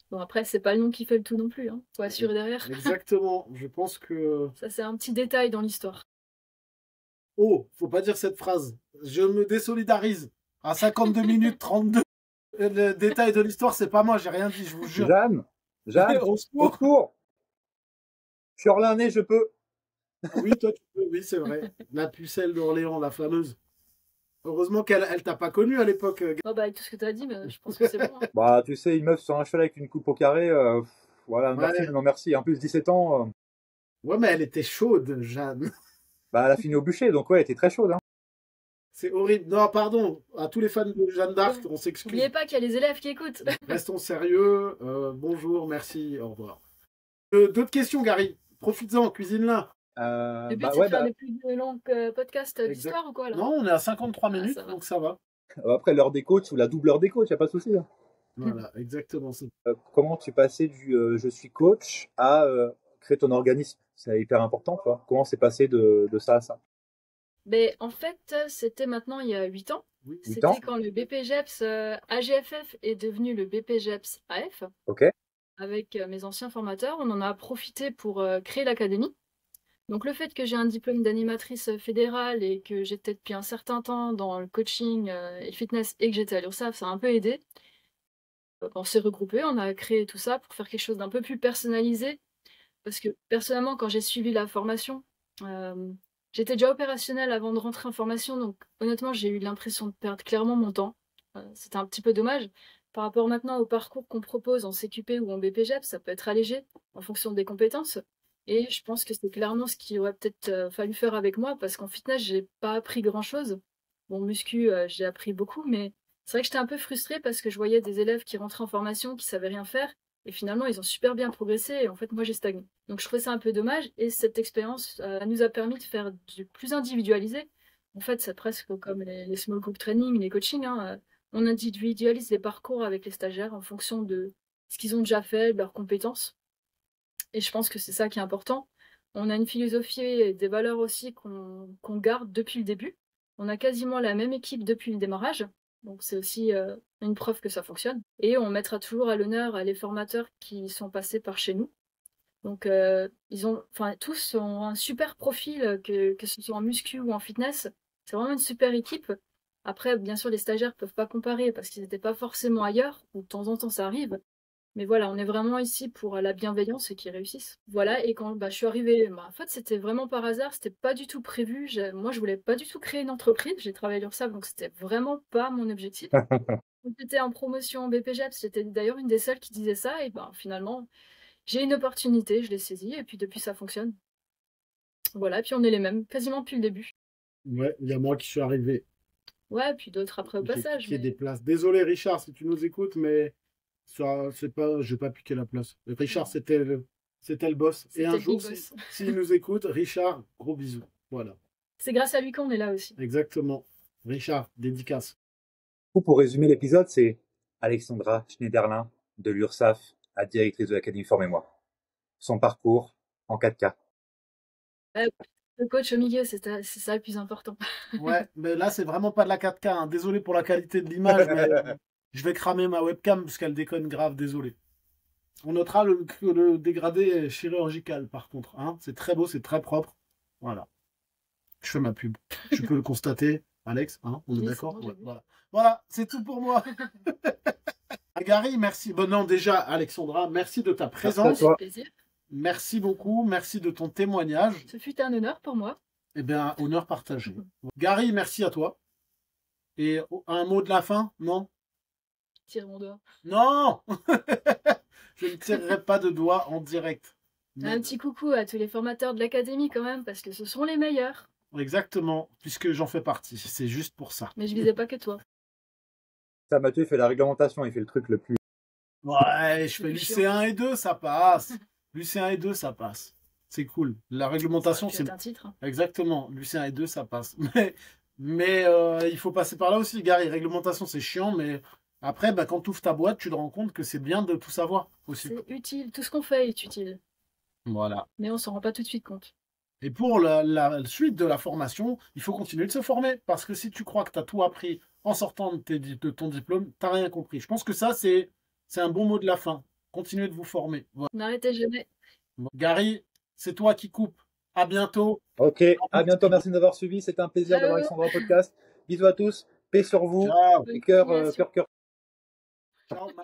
Bon, après, c'est pas le nom qui fait le tout non plus. Hein. Faut assurer derrière. Exactement. Je pense que. Ça, c'est un petit détail dans l'histoire. Oh, faut pas dire cette phrase. Je me désolidarise. À 52 minutes 32. Le détail de l'histoire, c'est pas moi, j'ai rien dit, je vous jure. Jeanne, Jeanne, Au au secours. secours! Je suis Orléanais, je peux. Oui, toi, tu peux, oui, c'est vrai. La pucelle d'Orléans, la fameuse. Heureusement qu'elle elle t'a pas connu à l'époque. Oh, bah, avec tout ce que tu as dit, mais je pense que c'est bon. Hein. Bah, tu sais, une meuf sur un cheval avec une coupe au carré, voilà, merci, mais Ouais. non merci. En plus, 17 ans, Ouais, mais elle était chaude, Jeanne. bah, elle a fini au bûcher, donc ouais, elle était très chaude, hein. C'est horrible. Non, pardon. À tous les fans de Jeanne d'Arc, on N'oubliez s'excuse. pas qu'il y a les élèves qui écoutent. Restons sérieux. Bonjour, merci, au revoir. D'autres questions, Gary? Profites-en, cuisine-la. Le but, Bah c'est de ouais, faire bah les plus longs podcasts Exact. d'histoire ou quoi, là? Non, on est à 53 Ah, minutes, ça va. donc ça va. après l'heure des coachs ou la double heure des coachs, y a pas de souci, hein. Voilà, exactement ça. Comment tu passais du je suis coach à créer ton organisme? C'est hyper important, tu vois. Comment c'est passé de ça à ça? Mais en fait, c'était maintenant il y a 8 ans. Oui. 8 ans? C'était quand le BPGEPS AGFF est devenu le BPGEPS AF. Ok. Avec mes anciens formateurs. On en a profité pour créer l'académie. Donc le fait que j'ai un diplôme d'animatrice fédérale et que j'étais depuis un certain temps dans le coaching et le fitness et que j'étais à l'URSSAF, ça a un peu aidé. On s'est regroupés, on a créé tout ça pour faire quelque chose d'un peu plus personnalisé. Parce que personnellement, quand j'ai suivi la formation, j'étais déjà opérationnelle avant de rentrer en formation. Donc honnêtement, j'ai eu l'impression de perdre clairement mon temps. C'était un petit peu dommage. Par rapport maintenant au parcours qu'on propose en CQP ou en BPGEP, ça peut être allégé en fonction des compétences. Et je pense que c'est clairement ce qu'il aurait peut-être fallu faire avec moi, parce qu'en fitness, j'ai pas appris grand-chose. Bon, muscu, j'ai appris beaucoup, mais c'est vrai que j'étais un peu frustrée parce que je voyais des élèves qui rentraient en formation, qui savaient rien faire, et finalement, ils ont super bien progressé, et en fait, moi, j'ai stagné. Donc, je trouvais ça un peu dommage, et cette expérience nous a permis de faire du plus individualisé. En fait, c'est presque comme les small group training, les coachings, hein. On individualise les parcours avec les stagiaires en fonction de ce qu'ils ont déjà fait, de leurs compétences. Et je pense que c'est ça qui est important. On a une philosophie et des valeurs aussi qu'on garde depuis le début. On a quasiment la même équipe depuis le démarrage. Donc c'est aussi une preuve que ça fonctionne. Et on mettra toujours à l'honneur les formateurs qui sont passés par chez nous. Donc ils ont, enfin tous ont un super profil, que ce soit en muscu ou en fitness. C'est vraiment une super équipe. Après, bien sûr, les stagiaires peuvent pas comparer parce qu'ils n'étaient pas forcément ailleurs, ou de temps en temps ça arrive. Mais voilà, on est vraiment ici pour la bienveillance et qu'ils réussissent. Voilà, et quand je suis arrivée, en fait, c'était vraiment par hasard, c'était pas du tout prévu. Moi, je voulais pas du tout créer une entreprise. J'ai travaillé à l'URSSAF, donc c'était vraiment pas mon objectif. Quand j'étais en promotion BPGEPS, j'étais d'ailleurs une des seules qui disait ça, et finalement, j'ai une opportunité, je l'ai saisie, et puis depuis, ça fonctionne. Voilà, et puis on est les mêmes, quasiment depuis le début. Ouais, il y a moi qui suis arrivé. Ouais, et puis d'autres après au J'ai passage. piqué Mais... des places. Désolé, Richard, si tu nous écoutes, mais ça, c'est pas, je vais pas piquer la place. Richard, c'était le boss. Et C'était un le jour, big boss. s'il nous écoute, Richard, gros bisous. Voilà, C'est grâce à lui qu'on est là aussi. exactement. Richard, dédicace. Pour résumer l'épisode, c'est Alexandra Schneiderlin de l'URSSAF à directrice de l'Académie Formez-moi. Son parcours en 4K. Ouais, le coach au milieu, c'est ça le plus important. Ouais, mais là, c'est vraiment pas de la 4K, hein. Désolé pour la qualité de l'image, mais je vais cramer ma webcam parce qu'elle déconne grave, désolé. On notera que le dégradé chirurgical, par contre, hein. C'est très beau, c'est très propre. Voilà. Je fais ma pub. Tu peux le constater, Alex, hein, on est Oui, d'accord? c'est bon, Ouais, j'ai vu. voilà. Voilà, c'est tout pour moi. Gary, merci. Bon, non, déjà, Alexandra, merci de ta Merci à présence. toi. Plaisir. Merci beaucoup. Merci de ton témoignage. Ce fut un honneur pour moi. Eh bien, honneur partagé. Gary, merci à toi. Et un mot de la fin? Non? Tire mon doigt. Non! Je ne tirerai pas de doigt en direct. Un petit coucou à tous les formateurs de l'académie quand même, parce que ce sont les meilleurs. Exactement, puisque j'en fais partie. C'est juste pour ça. Mais je visais pas que toi. Ça, Mathieu, il fait la réglementation, il fait le truc le plus. Ouais, je fais C'est l'UC1 et 2, ça passe. l'UC1 et 2, ça passe. C'est cool. La réglementation, Ça c'est... aurait pu être un titre. Exactement, l'UC1 et 2, ça passe. Mais il faut passer par là aussi, Gary. Réglementation, c'est chiant, mais après, bah, quand tu ouvres ta boîte, tu te rends compte que c'est bien de tout savoir aussi. C'est utile. Tout ce qu'on fait est utile. Voilà. Mais on s'en rend pas tout de suite compte. Et pour la suite de la formation, il faut continuer de se former. Parce que si tu crois que tu as tout appris en sortant de ton diplôme, tu n'as rien compris. Je pense que ça, c'est un bon mot de la fin. Continuez de vous former. Voilà. N'arrêtez jamais. Bon, Gary, c'est toi qui coupe. À bientôt. Ok, à bientôt, merci de nous avoir suivis. C'était un plaisir d'avoir Alexandre au podcast. Bisous à tous, paix sur vous, Ciao. et cœur, Continuation. cœur, cœur. Ciao.